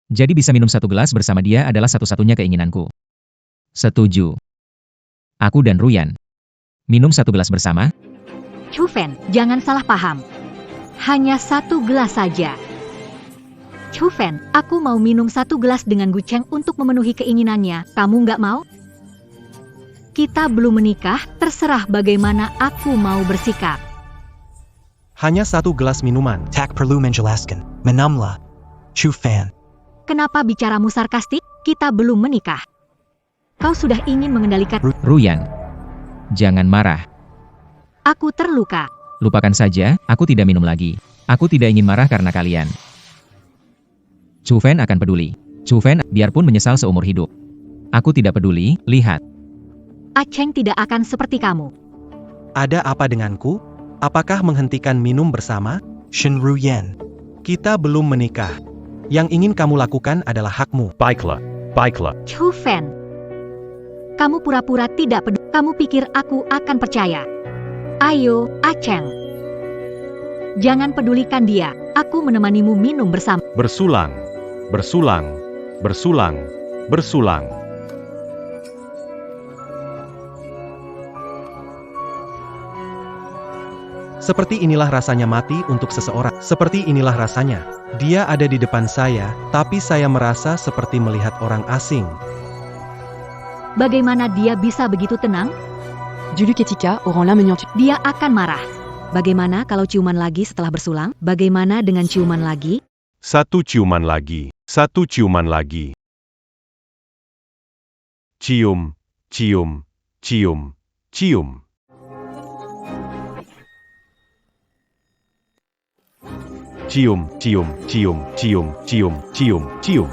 Jadi bisa minum satu gelas bersama dia adalah satu-satunya keinginanku. Setuju. Aku dan Ruyan. Minum satu gelas bersama? Chufen, jangan salah paham. Hanya satu gelas saja. Chufen, aku mau minum satu gelas dengan Gu Cheng untuk memenuhi keinginannya. Kamu nggak mau? Kita belum menikah, terserah bagaimana aku mau bersikap. Hanya satu gelas minuman. Tak perlu menjelaskan. Minumlah. Chufen. Kenapa bicaramu sarkastik? Kita belum menikah. Kau sudah ingin mengendalikan. Ruyan. Jangan marah. Aku terluka. Lupakan saja, aku tidak minum lagi. Aku tidak ingin marah karena kalian. Chufen akan peduli. Chufen, biarpun menyesal seumur hidup. Aku tidak peduli, lihat. Cheng tidak akan seperti kamu. Ada apa denganku? Apakah menghentikan minum bersama? Shen Ruyan. Kita belum menikah. Yang ingin kamu lakukan adalah hakmu. Baiklah, baiklah. Chufen. Kamu pura-pura tidak peduli. Kamu pikir aku akan percaya? Ayo, Cheng. Jangan pedulikan dia. Aku menemanimu minum bersama. Bersulang, bersulang, bersulang, bersulang. Seperti inilah rasanya mati untuk seseorang. Seperti inilah rasanya. Dia ada di depan saya, tapi saya merasa seperti melihat orang asing. Bagaimana dia bisa begitu tenang? Dulu ketika orang lain menyentuh. Dia akan marah. Bagaimana kalau ciuman lagi setelah bersulang? Bagaimana dengan ciuman lagi? Satu ciuman lagi, satu ciuman lagi. Cium, cium, cium, cium. Cium, cium, cium, cium, cium, cium, cium.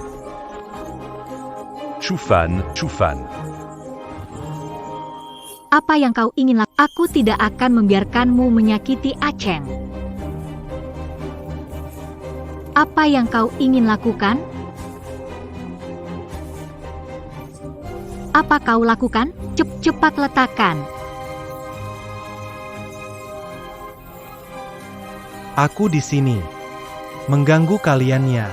Chufan, Chufan. Apa yang kau ingin lakukan? Aku tidak akan membiarkanmu menyakiti Cheng. Apa yang kau ingin lakukan? Apa kau lakukan? Cepat letakkan. Aku di sini. Mengganggu kaliannya.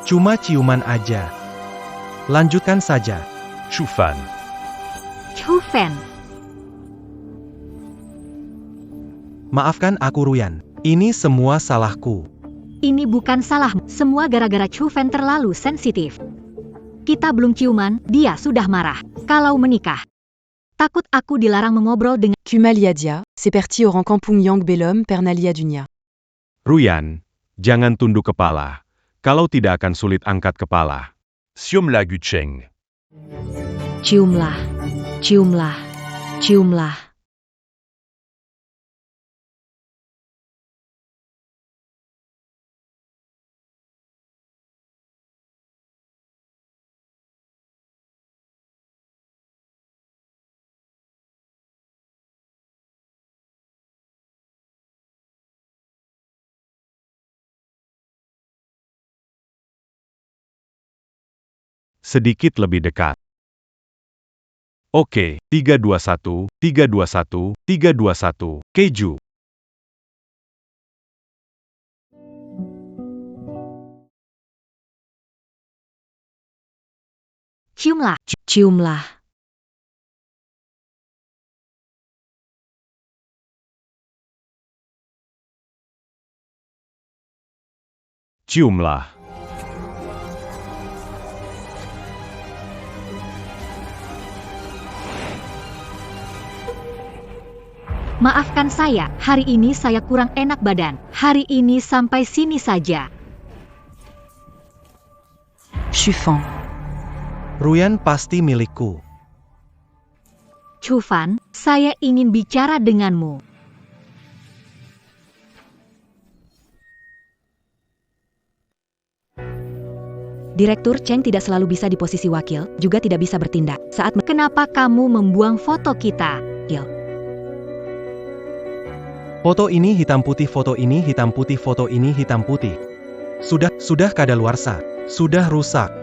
Cuma ciuman aja. Lanjutkan saja. Chufan. Chufen. Maafkan aku Ruyan. Ini semua salahku. Ini bukan salahmu. Semua gara-gara Chufen terlalu sensitif. Kita belum ciuman, dia sudah marah. Kalau menikah. Takut aku dilarang mengobrol dengan Kumaliadia, c'est parti au rencampung Yang Belum Pernalia Dunia. Ruyan, jangan tunduk kepala. Kalau tidak akan sulit angkat kepala. Ciumlah Gu Cheng. ciumlah, ciumlah, ciumlah. Sedikit lebih dekat. Oke, 321, 321, 321, keju. Ciumlah, ciumlah. Ciumlah. Maafkan saya, hari ini saya kurang enak badan. Hari ini sampai sini saja. Chufan. Ruyan pasti milikku. Chufan, saya ingin bicara denganmu. Direktur Cheng tidak selalu bisa di posisi wakil, juga tidak bisa bertindak. Kenapa kamu membuang foto kita, Il? Foto ini hitam putih, foto ini hitam putih, foto ini hitam putih. Sudah kadaluarsa, sudah rusak.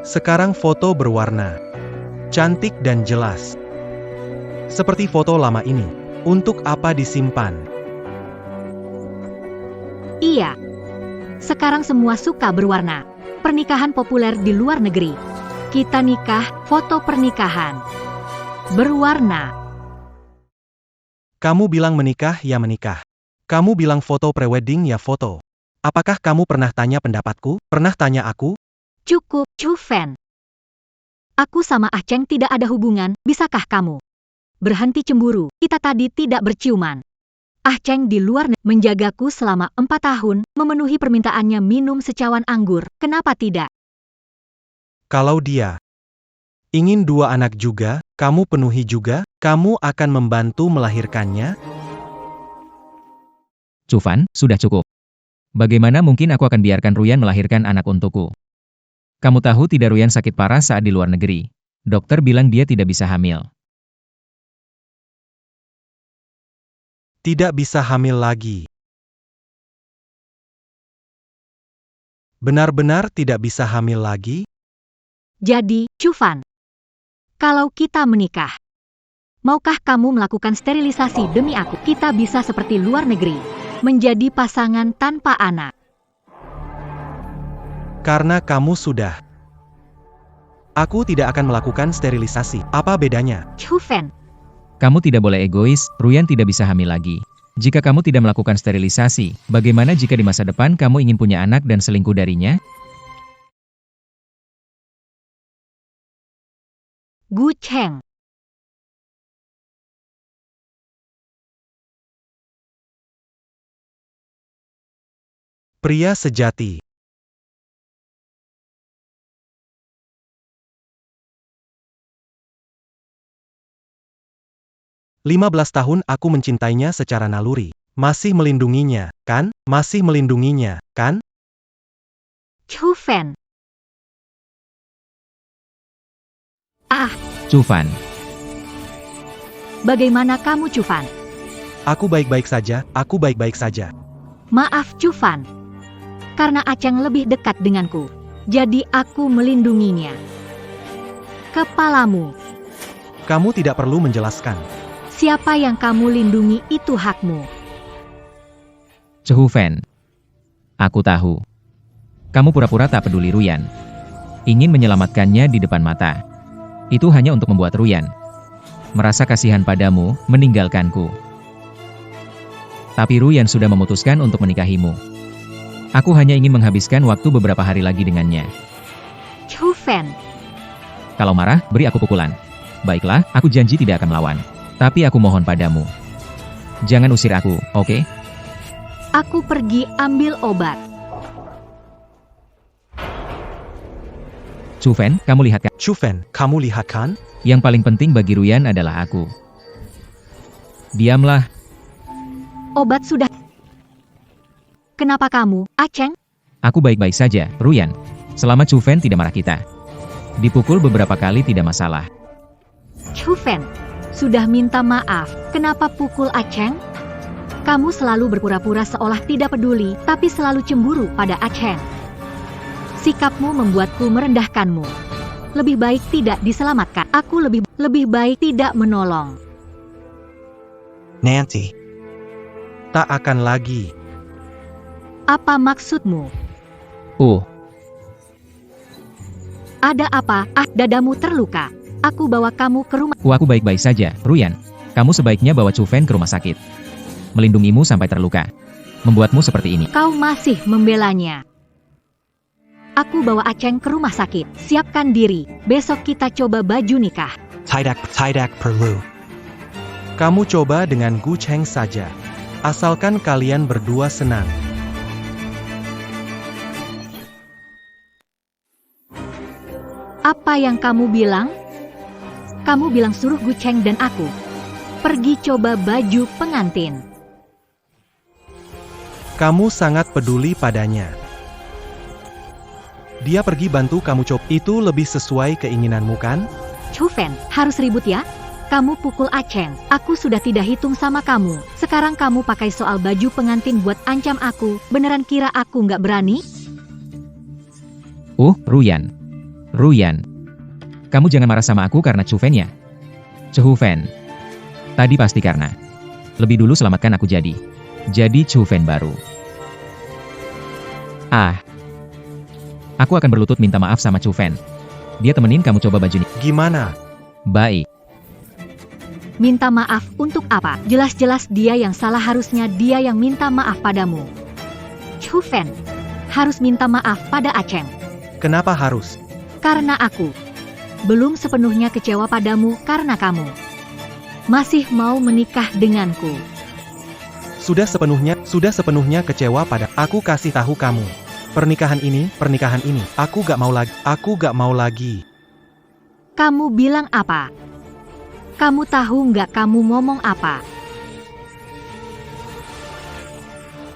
Sekarang foto berwarna. Cantik dan jelas. Seperti foto lama ini. Untuk apa disimpan? Iya. Sekarang semua suka berwarna. Pernikahan populer di luar negeri. Kita nikah, foto pernikahan. Berwarna. Kamu bilang menikah ya menikah. Kamu bilang foto prewedding ya foto. Apakah kamu pernah tanya pendapatku? Pernah tanya aku? Cukup, Chu Fan. Aku sama Ah Cheng tidak ada hubungan, bisakah kamu berhenti cemburu? Kita tadi tidak berciuman. Ah Cheng di luar menjagaku selama 4 tahun, memenuhi permintaannya minum secawan anggur, kenapa tidak? Kalau dia ingin 2 anak juga, kamu penuhi juga, kamu akan membantu melahirkannya? Chu Fan, sudah cukup. Bagaimana mungkin aku akan biarkan Ruyan melahirkan anak untukku? Kamu tahu tidak Ruyan sakit parah saat di luar negeri. Dokter bilang dia tidak bisa hamil. Tidak bisa hamil lagi. Benar-benar tidak bisa hamil lagi? Jadi, Chu Fan, kalau kita menikah, maukah kamu melakukan sterilisasi demi aku? Kita bisa seperti luar negeri, menjadi pasangan tanpa anak. Karena kamu sudah. Aku tidak akan melakukan sterilisasi. Apa bedanya? Chu Fan, Kamu tidak boleh egois, Ruyan tidak bisa hamil lagi. Jika kamu tidak melakukan sterilisasi, bagaimana jika di masa depan kamu ingin punya anak dan selingkuh darinya? Gu Cheng. Pria sejati. "15 tahun aku mencintainya secara naluri. Masih melindunginya, kan? Masih melindunginya, kan?" Chu Fan. Ah, Chu Fan, bagaimana kamu Chu Fan? Aku baik-baik saja, aku baik-baik saja. Maaf Chu Fan. Karena Ah Cheng lebih dekat denganku, jadi aku melindunginya. Kepalamu. Kamu tidak perlu menjelaskan. Siapa yang kamu lindungi itu hakmu. Chu Fan. Aku tahu. Kamu pura-pura tak peduli Ruyan. Ingin menyelamatkannya di depan mata. Itu hanya untuk membuat Ruyan merasa kasihan padamu, meninggalkanku. Tapi Ruyan sudah memutuskan untuk menikahimu. Aku hanya ingin menghabiskan waktu beberapa hari lagi dengannya. Chu Fan. Kalau marah, beri aku pukulan. Baiklah, aku janji tidak akan melawan. Tapi aku mohon padamu. Jangan usir aku, oke? Aku pergi ambil obat. Chu Fan, kamu lihat kan? Chu Fan, kamu lihat kan? Yang paling penting bagi Ruyan adalah aku. Diamlah. Obat sudah. Kenapa kamu, Ah Cheng? Aku baik-baik saja, Ruyan. Selama Chu Fan tidak marah kita. Dipukul beberapa kali tidak masalah. Chu Fan, sudah minta maaf. Kenapa pukul Ah Cheng? Kamu selalu berpura-pura seolah tidak peduli, tapi selalu cemburu pada Ah Cheng. Sikapmu membuatku merendahkanmu. Lebih baik tidak diselamatkan. Aku lebih baik tidak menolong. Nancy. Tak akan lagi. Apa maksudmu? Ada apa? Ah, dadamu terluka. Aku bawa kamu ke rumah. Aku baik-baik saja, Ruyan. Kamu sebaiknya bawa Chu Fan ke rumah sakit. Melindungimu sampai terluka. Membuatmu seperti ini. Kau masih membelanya. Aku bawa Ah Cheng ke rumah sakit. Siapkan diri. Besok kita coba baju nikah. Tidak perlu. Kamu coba dengan Gu Cheng saja. Asalkan kalian berdua senang. Apa yang kamu bilang? Kamu bilang suruh Gu Cheng dan aku pergi coba baju pengantin. Kamu sangat peduli padanya. Dia pergi bantu kamu itu lebih sesuai keinginanmu kan? Chu Fan, harus ribut ya? Kamu pukul Ah Cheng. Aku sudah tidak hitung sama kamu. Sekarang kamu pakai soal baju pengantin buat ancam aku. Beneran kira aku nggak berani? Ruyan. Ruyan. Kamu jangan marah sama aku karena Chu Fan ya? Chu Fan. Tadi pasti karena. Lebih dulu selamatkan aku jadi. Jadi Chu Fan baru. Aku akan berlutut minta maaf sama Chu Fan. Dia temenin kamu coba baju ini. Gimana? Baik. Minta maaf untuk apa? Jelas-jelas dia yang salah, harusnya dia yang minta maaf padamu. Chu Fan harus minta maaf pada Aceng. Kenapa harus? Karena aku belum sepenuhnya kecewa padamu karena kamu masih mau menikah denganku. Sudah sepenuhnya kecewa pada aku kasih tahu kamu. Pernikahan ini, aku gak mau lagi. Kamu bilang apa? Kamu tahu nggak kamu ngomong apa?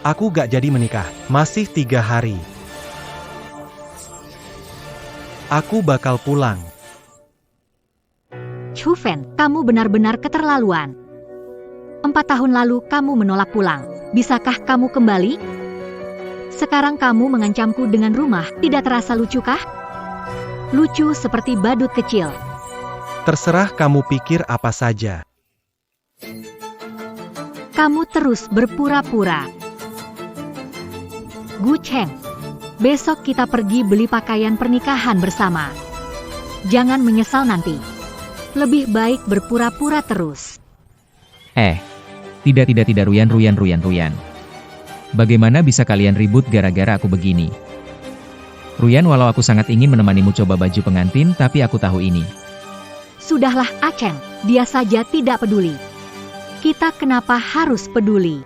Aku gak jadi menikah, masih 3 hari. Aku bakal pulang. Chu Fan, kamu benar-benar keterlaluan. 4 tahun lalu kamu menolak pulang. Bisakah kamu kembali? Sekarang kamu mengancamku dengan rumah, tidak terasa lucu kah? Lucu seperti badut kecil. Terserah kamu pikir apa saja. Kamu terus berpura-pura. Gu Cheng, besok kita pergi beli pakaian pernikahan bersama. Jangan menyesal nanti. Lebih baik berpura-pura terus. Tidak Ruyan. Bagaimana bisa kalian ribut gara-gara aku begini? Ruyan, walau aku sangat ingin menemanimu coba baju pengantin, tapi aku tahu ini. Sudahlah Aceng, dia saja tidak peduli. Kita kenapa harus peduli?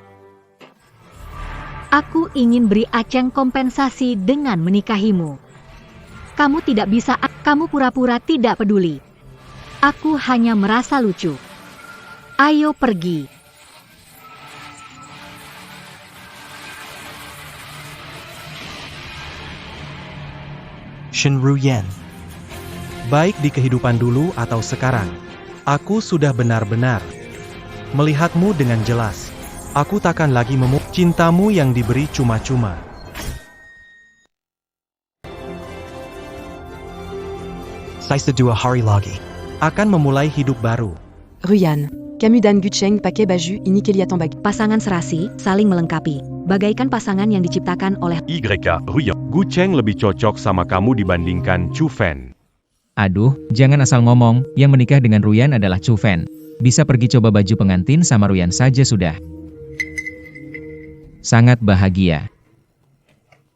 Aku ingin beri Aceng kompensasi dengan menikahimu. Kamu tidak bisa, kamu pura-pura tidak peduli. Aku hanya merasa lucu. Ayo pergi. Shin Ruyan. Baik di kehidupan dulu atau sekarang. Aku sudah benar-benar melihatmu dengan jelas. Aku takkan lagi cintamu yang diberi cuma-cuma. Saisa 2 hari lagi. Akan memulai hidup baru. Ruyan. Camus dan Gucheng pakai baju ini kelihatan bagus. Pasangan serasi, saling melengkapi. Bagaikan pasangan yang diciptakan oleh YK, Ruyan. Gu Cheng lebih cocok sama kamu dibandingkan Chu Fan. Aduh, jangan asal ngomong, yang menikah dengan Ruyan adalah Chu Fan. Bisa pergi coba baju pengantin sama Ruyan saja sudah. Sangat bahagia.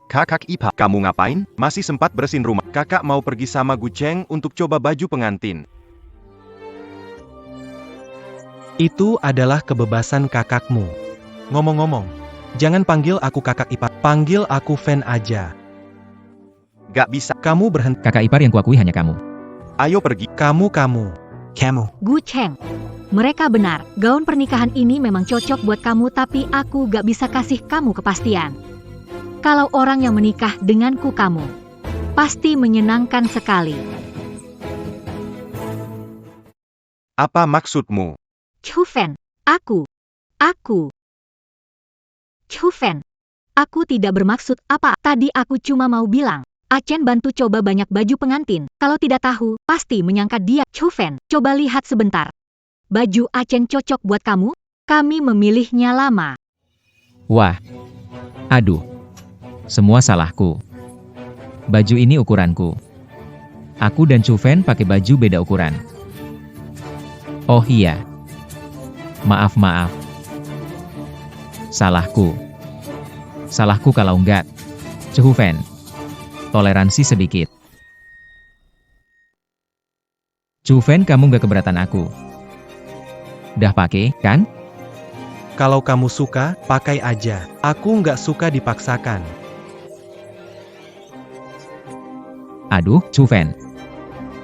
Kakak Ipa, kamu ngapain? Masih sempat bersihin rumah. Kakak mau pergi sama Gu Cheng untuk coba baju pengantin. Itu adalah kebebasan kakakmu. Ngomong-ngomong, jangan panggil aku kakak ipar, panggil aku Fan aja. Gak bisa. Kamu berhenti. Kakak ipar yang kuakui hanya kamu. Ayo pergi. Kamu. Gu Cheng. Mereka benar, gaun pernikahan ini memang cocok buat kamu, tapi aku gak bisa kasih kamu kepastian. Kalau orang yang menikah denganku kamu, pasti menyenangkan sekali. Apa maksudmu? Chu Fan, aku. Chu Fan, aku tidak bermaksud apa, tadi aku cuma mau bilang. Acen bantu coba banyak baju pengantin, kalau tidak tahu, pasti menyangka dia. Chu Fan, coba lihat sebentar. Baju Acen cocok buat kamu? Kami memilihnya lama. Wah. Aduh. Semua salahku. Baju ini ukuranku. Aku dan Chu Fan pakai baju beda ukuran. Oh iya. Maaf. Salahku kalau enggak. Chu Fan. Toleransi sedikit. Chu Fan, kamu nggak keberatan aku? Dah pakai, kan? Kalau kamu suka, pakai aja. Aku nggak suka dipaksakan. Aduh, Chu Fan.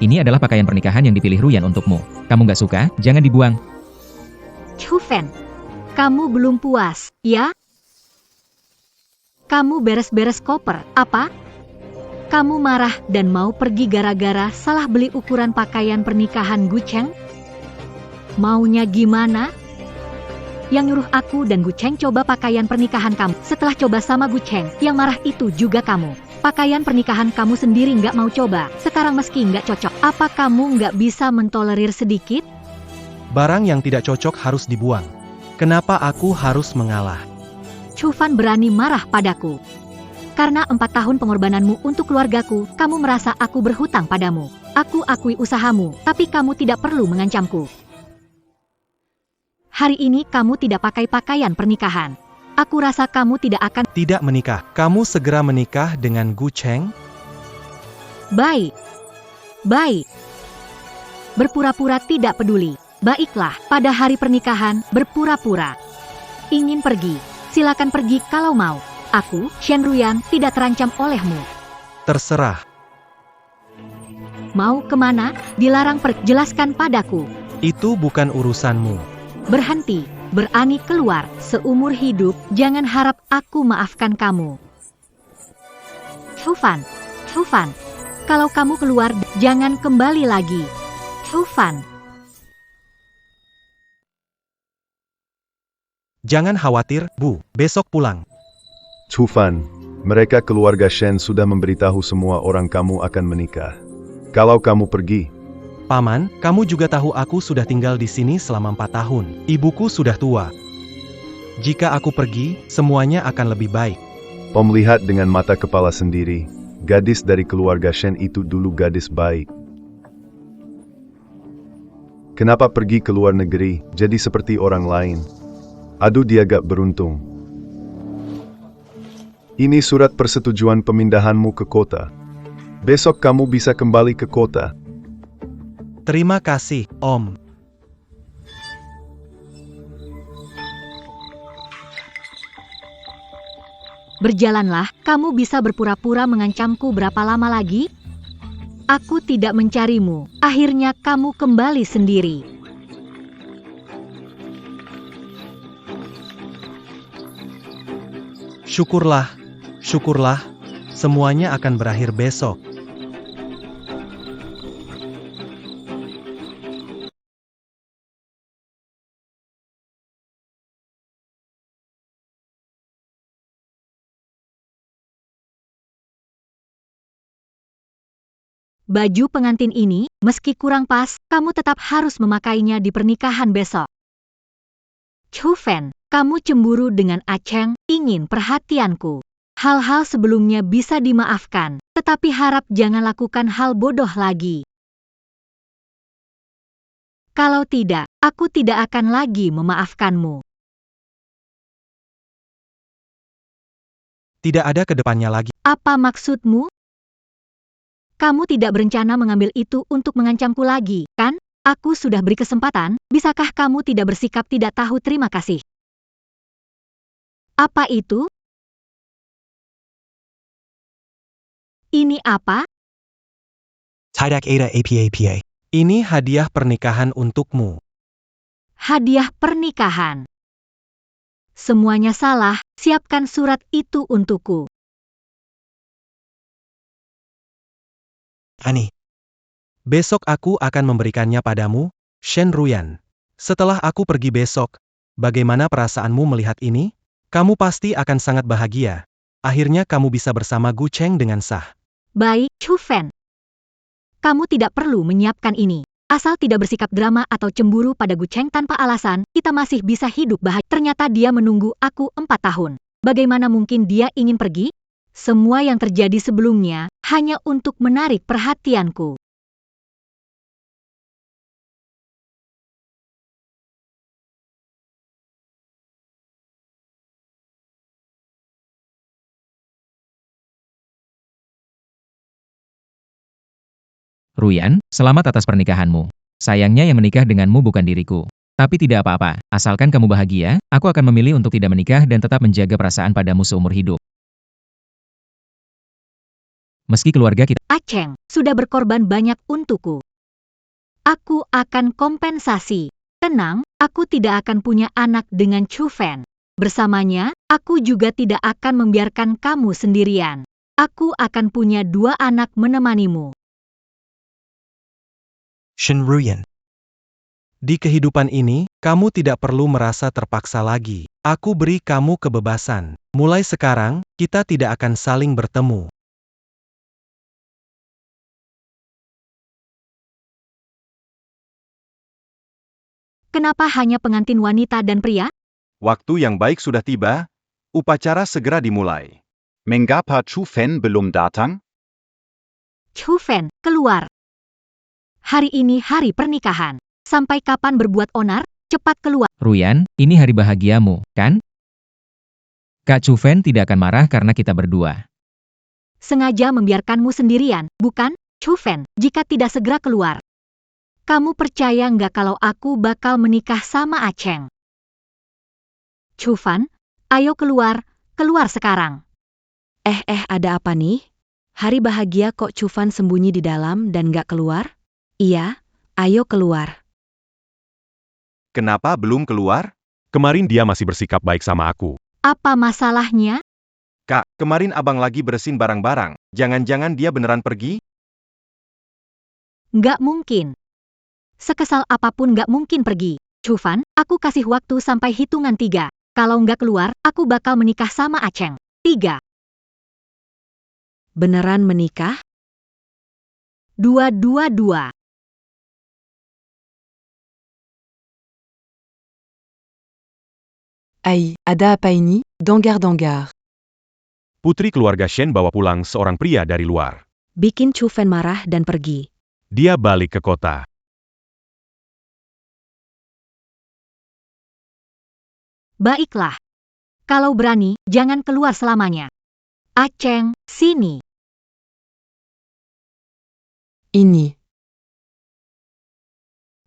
Ini adalah pakaian pernikahan yang dipilih Ruyan untukmu. Kamu nggak suka, jangan dibuang. Chu Fan, kamu belum puas, ya? Kamu beres-beres koper, apa? Kamu marah dan mau pergi gara-gara salah beli ukuran pakaian pernikahan Gu Cheng? Maunya gimana? Yang nyuruh aku dan Gu Cheng coba pakaian pernikahan kamu. Setelah coba sama Gu Cheng, yang marah itu juga kamu. Pakaian pernikahan kamu sendiri nggak mau coba. Sekarang meski nggak cocok, apa kamu nggak bisa mentolerir sedikit? Barang yang tidak cocok harus dibuang. Kenapa aku harus mengalah? Chu Fan berani marah padaku. Karena 4 tahun pengorbananmu untuk keluargaku, kamu merasa aku berhutang padamu. Aku akui usahamu, tapi kamu tidak perlu mengancamku. Hari ini kamu tidak pakai pakaian pernikahan. Aku rasa kamu tidak akan... Tidak menikah. Kamu segera menikah dengan Gu Cheng? Baik. Baik. Berpura-pura tidak peduli. Baiklah, pada hari pernikahan, berpura-pura. Ingin pergi. Silakan pergi kalau mau. Aku, Shen Ruyan, tidak terancam olehmu. Terserah. Mau kemana? Dilarang jelaskan padaku. Itu bukan urusanmu. Berhenti, berani keluar. Seumur hidup, jangan harap aku maafkan kamu. Chufan, Chufan. Kalau kamu keluar, jangan kembali lagi. Chufan. Jangan khawatir, Bu. Besok pulang. Chufan, mereka keluarga Shen sudah memberitahu semua orang kamu akan menikah. Kalau kamu pergi, Paman, kamu juga tahu aku sudah tinggal di sini selama 4 tahun. Ibuku sudah tua. Jika aku pergi, semuanya akan lebih baik. Om lihat dengan mata kepala sendiri, gadis dari keluarga Shen itu dulu gadis baik. Kenapa pergi ke luar negeri, jadi seperti orang lain? Aduh, dia gak beruntung. Ini surat persetujuan pemindahanmu ke kota. Besok kamu bisa kembali ke kota. Terima kasih, Om. Berjalanlah, kamu bisa berpura-pura mengancamku berapa lama lagi? Aku tidak mencarimu, akhirnya kamu kembali sendiri. Syukurlah, syukurlah, semuanya akan berakhir besok. Baju pengantin ini, meski kurang pas, kamu tetap harus memakainya di pernikahan besok. Chufan, kamu cemburu dengan Acheng, ingin perhatianku. Hal-hal sebelumnya bisa dimaafkan, tetapi harap jangan lakukan hal bodoh lagi. Kalau tidak, aku tidak akan lagi memaafkanmu. Tidak ada kedepannya lagi. Apa maksudmu? Kamu tidak berencana mengambil itu untuk mengancamku lagi, kan? Aku sudah beri kesempatan, bisakah kamu tidak bersikap tidak tahu terima kasih? Apa itu? Ini apa? Tidak ada apa-apa. Ini hadiah pernikahan untukmu. Hadiah pernikahan. Semuanya salah, siapkan surat itu untukku. Ani, Besok aku akan memberikannya padamu, Shen Ruyan. Setelah aku pergi besok, bagaimana perasaanmu melihat ini? Kamu pasti akan sangat bahagia. Akhirnya kamu bisa bersama Gu Cheng dengan sah. Baik, Chufan. Kamu tidak perlu menyiapkan ini. Asal tidak bersikap drama atau cemburu pada Gu Cheng tanpa alasan, kita masih bisa hidup bahagia. Ternyata dia menunggu aku 4 tahun. Bagaimana mungkin dia ingin pergi? Semua yang terjadi sebelumnya hanya untuk menarik perhatianku. Ruyan, selamat atas pernikahanmu. Sayangnya yang menikah denganmu bukan diriku. Tapi tidak apa-apa, asalkan kamu bahagia, aku akan memilih untuk tidak menikah dan tetap menjaga perasaan padamu seumur hidup. Meski keluarga kita... Acheng sudah berkorban banyak untukku. Aku akan kompensasi. Tenang, aku tidak akan punya anak dengan Chufan. Bersamanya, aku juga tidak akan membiarkan kamu sendirian. Aku akan punya 2 anak menemanimu. Shen Ruyan. Di kehidupan ini, kamu tidak perlu merasa terpaksa lagi. Aku beri kamu kebebasan. Mulai sekarang, kita tidak akan saling bertemu. Kenapa hanya pengantin wanita dan pria? Waktu yang baik sudah tiba, upacara segera dimulai. Mengapa Chu Fan belum datang? Chu Fan, keluar. Hari ini hari pernikahan. Sampai kapan berbuat onar? Cepat keluar. Ruyan, ini hari bahagiamu, kan? Kak Chu Fan tidak akan marah karena kita berdua. Sengaja membiarkanmu sendirian, bukan? Chu Fan, jika tidak segera keluar. Kamu percaya nggak kalau aku bakal menikah sama Aceng? Chu Fan, ayo keluar sekarang. Ada apa nih? Hari bahagia kok Chu Fan sembunyi di dalam dan gak keluar? Iya, ayo keluar. Kenapa belum keluar? Kemarin dia masih bersikap baik sama aku. Apa masalahnya? Kak, kemarin abang lagi bersihin barang-barang. Jangan-jangan dia beneran pergi? Nggak mungkin. Sekesal apapun nggak mungkin pergi. Chu Fan, aku kasih waktu sampai hitungan 3. Kalau nggak keluar, aku bakal menikah sama Aceng. 3. Beneran menikah? 2, 2, 2. Ada apa ini? Donggar-donggar. Putri keluarga Shen bawa pulang seorang pria dari luar. Bikin Chu Fan marah dan pergi. Dia balik ke kota. Baiklah. Kalau berani, jangan keluar selamanya. Aceng, sini. Ini.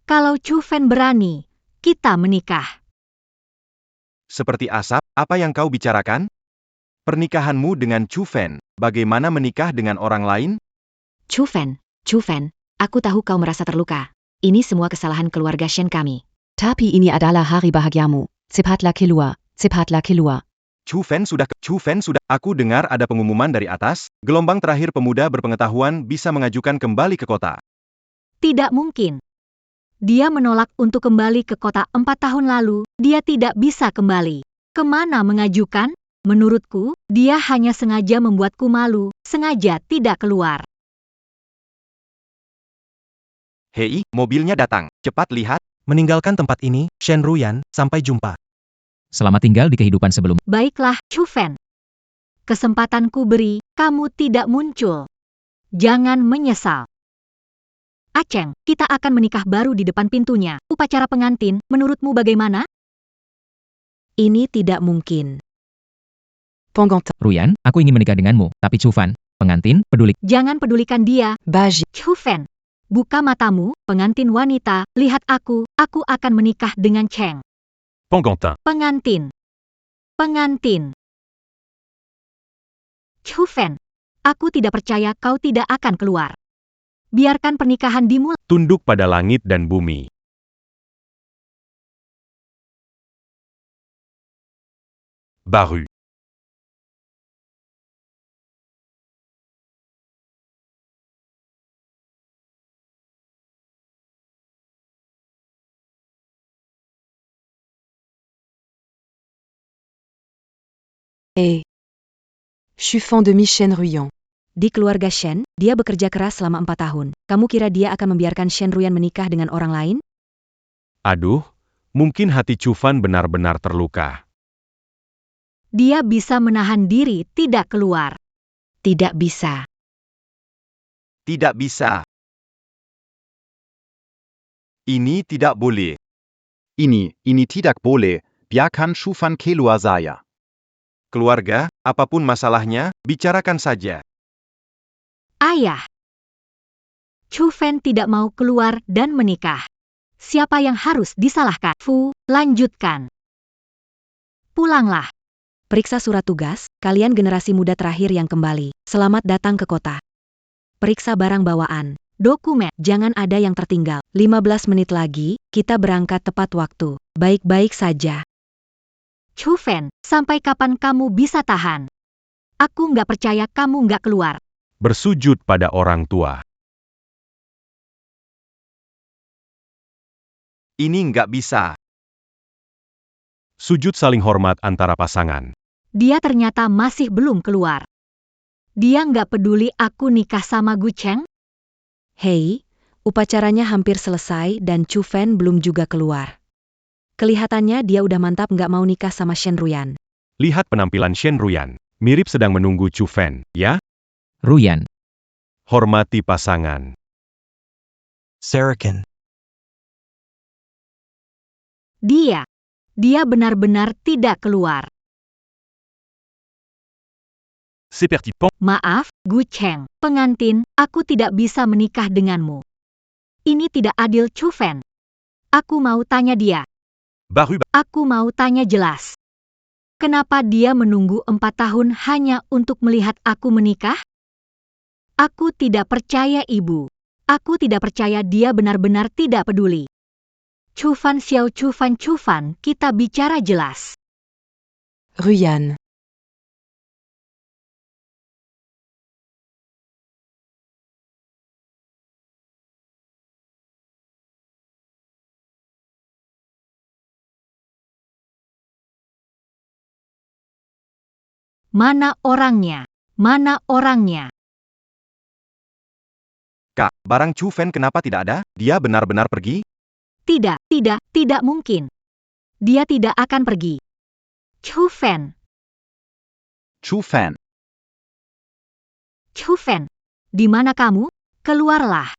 Kalau Chu Fan berani, kita menikah. Seperti asap, apa yang kau bicarakan? Pernikahanmu dengan Chu Fan, bagaimana menikah dengan orang lain? Chu Fan, aku tahu kau merasa terluka. Ini semua kesalahan keluarga Shen kami. Tapi ini adalah hari bahagiamu. Cepatlah keluar. Chu Fan sudah. Aku dengar ada pengumuman dari atas, gelombang terakhir pemuda berpengetahuan bisa mengajukan kembali ke kota. Tidak mungkin. Dia menolak untuk kembali ke kota 4 tahun lalu. Dia tidak bisa kembali. Kemana mengajukan? Menurutku, dia hanya sengaja membuatku malu, sengaja tidak keluar. Hei, mobilnya datang. Cepat lihat. Meninggalkan tempat ini, Shen Ruyan, sampai jumpa. Selamat tinggal di kehidupan sebelum. Baiklah, Chu Fan. Kesempatanku beri, kamu tidak muncul. Jangan menyesal. Aceng, kita akan menikah baru di depan pintunya. Upacara pengantin, menurutmu bagaimana? Ini tidak mungkin. Ruyan, aku ingin menikah denganmu, tapi Chu Fan, pengantin, peduli. Jangan pedulikan dia. Baji. Chu Fan, buka matamu, pengantin wanita, lihat aku akan menikah dengan Cheng. Pengantin. Pengantin. Chu Fan, aku tidak percaya kau tidak akan keluar. Biarkan pernikahan dimulai. Tunduk pada langit dan bumi. Baru. Chiffon demi Shen Ruyan. Di keluarga Shen, dia bekerja keras selama 4 tahun. Kamu kira dia akan membiarkan Shen Ruyan menikah dengan orang lain? Aduh, mungkin hati Chu Fan benar-benar terluka. Dia bisa menahan diri tidak keluar. Tidak bisa. Tidak bisa. Ini tidak boleh. Ini tidak boleh. Biarkan Chu Fan keluar saya. Keluarga, apapun masalahnya, bicarakan saja. Ayah. Chu Fan tidak mau keluar dan menikah. Siapa yang harus disalahkan? Fu, lanjutkan. Pulanglah. Periksa surat tugas, kalian generasi muda terakhir yang kembali. Selamat datang ke kota. Periksa barang bawaan. Dokumen, jangan ada yang tertinggal. 15 menit lagi, kita berangkat tepat waktu. Baik-baik saja. Chu Fan, sampai kapan kamu bisa tahan? Aku nggak percaya kamu nggak keluar. Bersujud pada orang tua. Ini nggak bisa. Sujud saling hormat antara pasangan. Dia ternyata masih belum keluar. Dia nggak peduli aku nikah sama Gu Cheng? Hei, upacaranya hampir selesai dan Chu Fan belum juga keluar. Kelihatannya dia udah mantap nggak mau nikah sama Shen Ruyan. Lihat penampilan Shen Ruyan. Mirip sedang menunggu Chu Fan, ya? Ruyan. Hormati pasangan. Sarakin. Dia benar-benar tidak keluar. C'est pertinent. Maaf, Gu Cheng, pengantin, aku tidak bisa menikah denganmu. Ini tidak adil, Chu Fan. Aku mau tanya dia. Aku mau tanya jelas. Kenapa dia menunggu 4 tahun hanya untuk melihat aku menikah? Aku tidak percaya, Ibu. Aku tidak percaya dia benar-benar tidak peduli. Chu Fan Xiao, Chu Fan, kita bicara jelas. Ruyan. Mana orangnya? Mana orangnya? Kak, barang Chu Fan kenapa tidak ada? Dia benar-benar pergi? Tidak mungkin. Dia tidak akan pergi. Chu Fan, Chu Fan. di mana kamu? Keluarlah.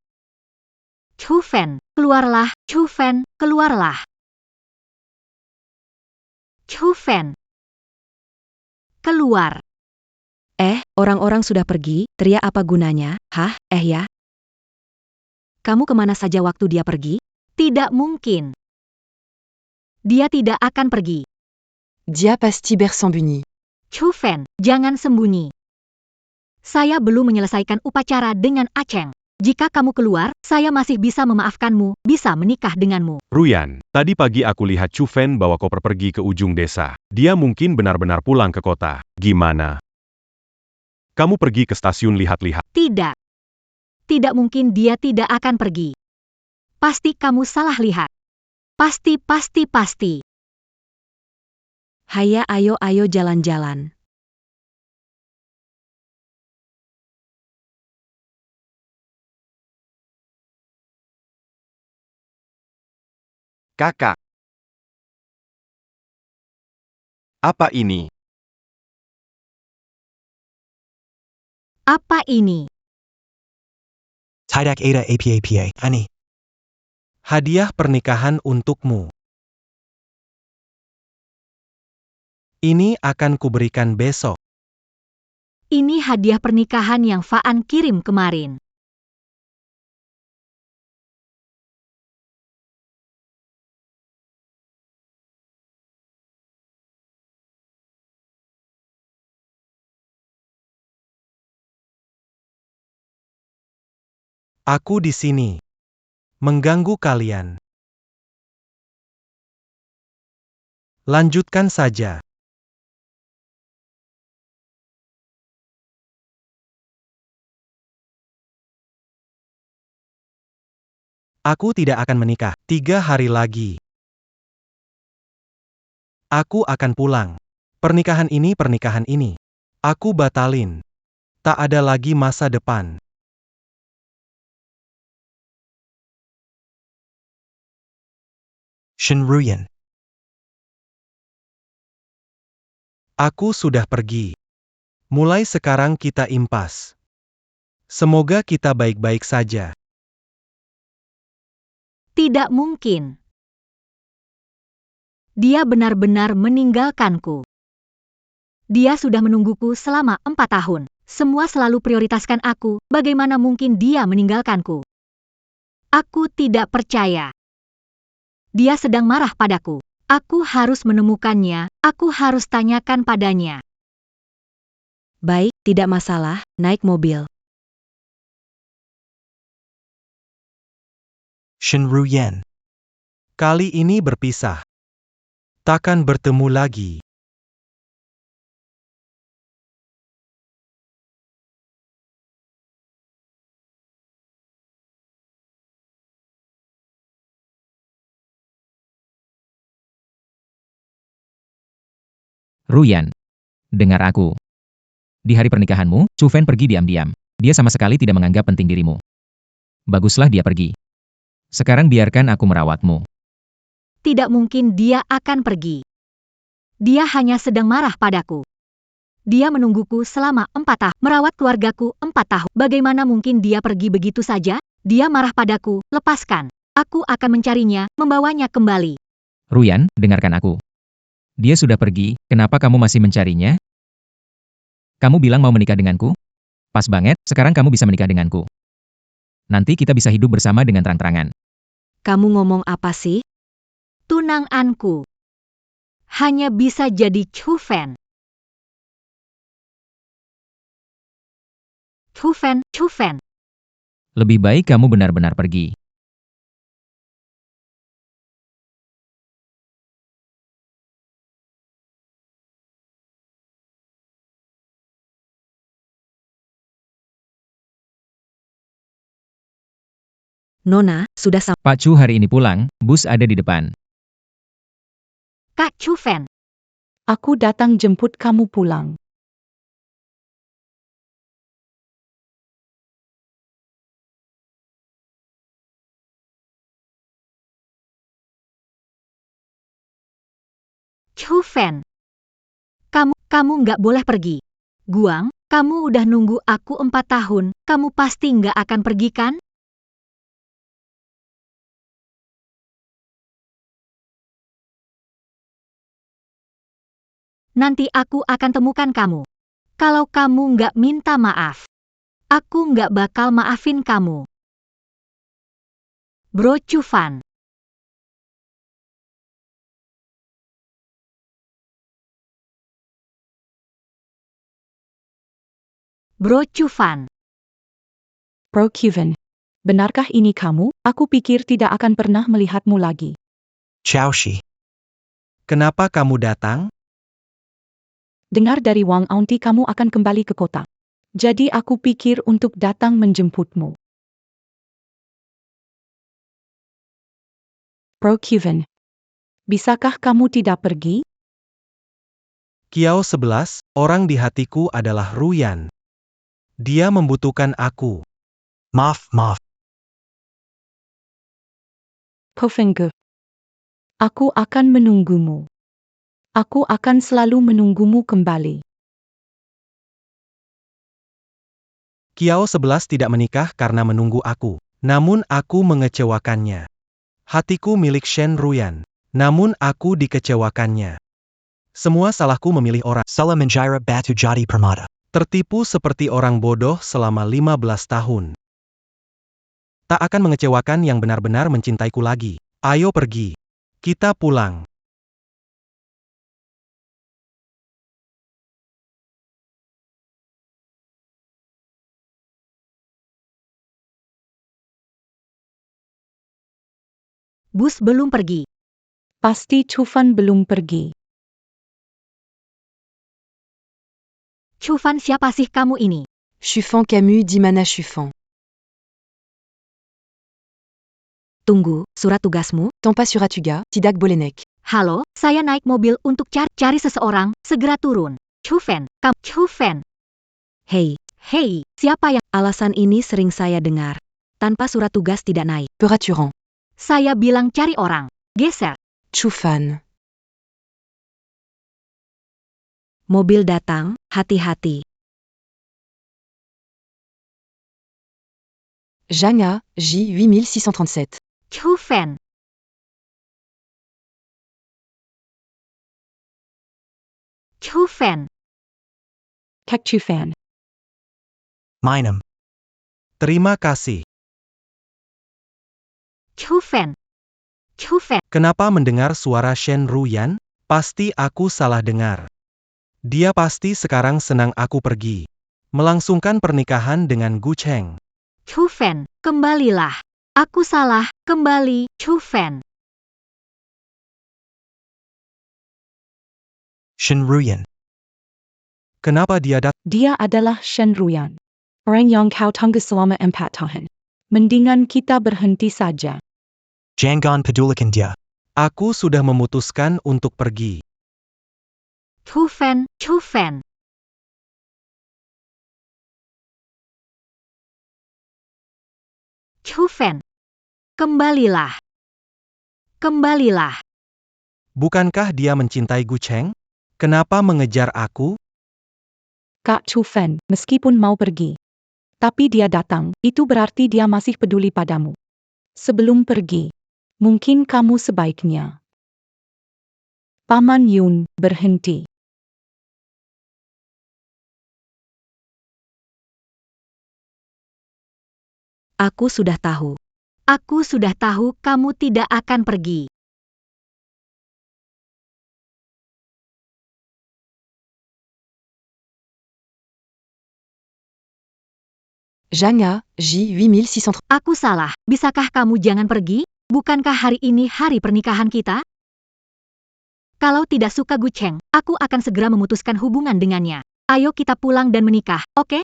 Chu Fan, keluarlah. Chu Fan, keluarlah. Chu Fan, keluar. Orang-orang sudah pergi, teriak apa gunanya? Ya? Kamu kemana saja waktu dia pergi? Tidak mungkin. Dia tidak akan pergi. Dia pasti bersembunyi. Chu Fan, jangan sembunyi. Saya belum menyelesaikan upacara dengan Aceng. Jika kamu keluar, saya masih bisa memaafkanmu, bisa menikah denganmu. Ruyan, tadi pagi aku lihat Chu Fan bawa koper pergi ke ujung desa. Dia mungkin benar-benar pulang ke kota. Gimana? Kamu pergi ke stasiun lihat-lihat. Tidak mungkin dia tidak akan pergi. Pasti kamu salah lihat. Pasti. Haya, ayo jalan-jalan. Kakak. Apa ini? Apa ini? Tidak ada apa-apa, Ani. Hadiah pernikahan untukmu. Ini akan kuberikan besok. Ini hadiah pernikahan yang Faan kirim kemarin. Aku di sini. Mengganggu kalian. Lanjutkan saja. Aku tidak akan menikah. 3 hari lagi. Aku akan pulang. Pernikahan ini. Aku batalin. Tak ada lagi masa depan. Shin Ruyan. Aku sudah pergi. Mulai sekarang kita impas. Semoga kita baik-baik saja. Tidak mungkin. Dia benar-benar meninggalkanku. Dia sudah menungguku selama 4 tahun. Semua selalu prioritaskan aku. Bagaimana mungkin dia meninggalkanku? Aku tidak percaya. Dia sedang marah padaku. Aku harus menemukannya. Aku harus tanyakan padanya. Baik, tidak masalah, naik mobil. Shin Ruyan. Kali ini berpisah. Takkan bertemu lagi. Ruyan. Dengar aku. Di hari pernikahanmu, Chu Fan pergi diam-diam. Dia sama sekali tidak menganggap penting dirimu. Baguslah dia pergi. Sekarang biarkan aku merawatmu. Tidak mungkin dia akan pergi. Dia hanya sedang marah padaku. Dia menungguku selama 4 tahun, merawat keluargaku 4 tahun. Bagaimana mungkin dia pergi begitu saja? Dia marah padaku, lepaskan. Aku akan mencarinya, membawanya kembali. Ruyan, dengarkan aku. Dia sudah pergi, kenapa kamu masih mencarinya? Kamu bilang mau menikah denganku? Pas banget, sekarang kamu bisa menikah denganku. Nanti kita bisa hidup bersama dengan terang-terangan. Kamu ngomong apa sih? Tunanganku hanya bisa jadi Chu Fan. Chu Fan. Lebih baik kamu benar-benar pergi. Nona, sudah sampai. Pak Chu hari ini pulang, bus ada di depan. Kak Chu Fan. Aku datang jemput kamu pulang. Chu Fan. Kamu nggak boleh pergi. Guang, kamu udah nunggu aku 4 tahun, kamu pasti nggak akan pergi kan? Nanti aku akan temukan kamu. Kalau kamu nggak minta maaf, aku nggak bakal maafin kamu. Bro Chu Fan. Bro Chu Fan. Bro Kevin. Benarkah ini kamu? Aku pikir tidak akan pernah melihatmu lagi. Xiaoxi. Kenapa kamu datang? Dengar dari Wang Auntie kamu akan kembali ke kota. Jadi aku pikir untuk datang menjemputmu. Bro Kevin. Bisakah kamu tidak pergi? Kiao 11, orang di hatiku adalah Ruyan. Dia membutuhkan aku. Maaf. Pofengge. Aku akan menunggumu. Aku akan selalu menunggumu kembali. Kiao 11 tidak menikah karena menunggu aku. Namun aku mengecewakannya. Hatiku milik Shen Ruyan. Namun aku dikecewakannya. Semua salahku memilih orang. Salah mengira batu jadi permata. Tertipu seperti orang bodoh selama 15 tahun. Tak akan mengecewakan yang benar-benar mencintaiku lagi. Ayo pergi. Kita pulang. Bus belum pergi. Pasti Chu Fan belum pergi. Chu Fan, siapa sih kamu ini? Chuffan Camus d'Imana Chuffan. Tunggu, surat tugasmu? Tampa Suratuga, Tidak Bolenek. Halo, saya naik mobil untuk cari seseorang, segera turun. Chu Fan, Chu Fan. Hei, Siapa yang... alasan ini sering saya dengar. Tanpa surat tugas tidak naik. Peraturan. Saya bilang cari orang. Geser. Chufan. Mobil datang, hati-hati. Jana, J 8637. Chu Fan. Chu Fan. Kak Chu Fan. Minum. Terima kasih. Chu Fan. Kenapa mendengar suara Shen Ruyan? Pasti aku salah dengar. Dia pasti sekarang senang aku pergi. Melangsungkan pernikahan dengan Gu Cheng. Chu Fan, kembalilah. Aku salah, kembali, Chu Fan. Shen Ruyan. Kenapa dia datang? Dia adalah Shen Ruyan. Orang yang kau tunggu selama 4 tahun. Mendingan kita berhenti saja. Jangan pedulikan dia. Aku sudah memutuskan untuk pergi. Chu Fan. Chu Fan. Kembalilah. Bukankah dia mencintai Gu Cheng? Kenapa mengejar aku? Kak Chu Fan, meskipun mau pergi. Tapi dia datang, itu berarti dia masih peduli padamu. Sebelum pergi, mungkin kamu sebaiknya. Paman Yun berhenti. Aku sudah tahu. Aku sudah tahu kamu tidak akan pergi. Janga, J 8630. Aku salah, bisakah kamu jangan pergi? Bukankah hari ini hari pernikahan kita? Kalau tidak suka Gu Cheng, aku akan segera memutuskan hubungan dengannya. Ayo kita pulang dan menikah, oke?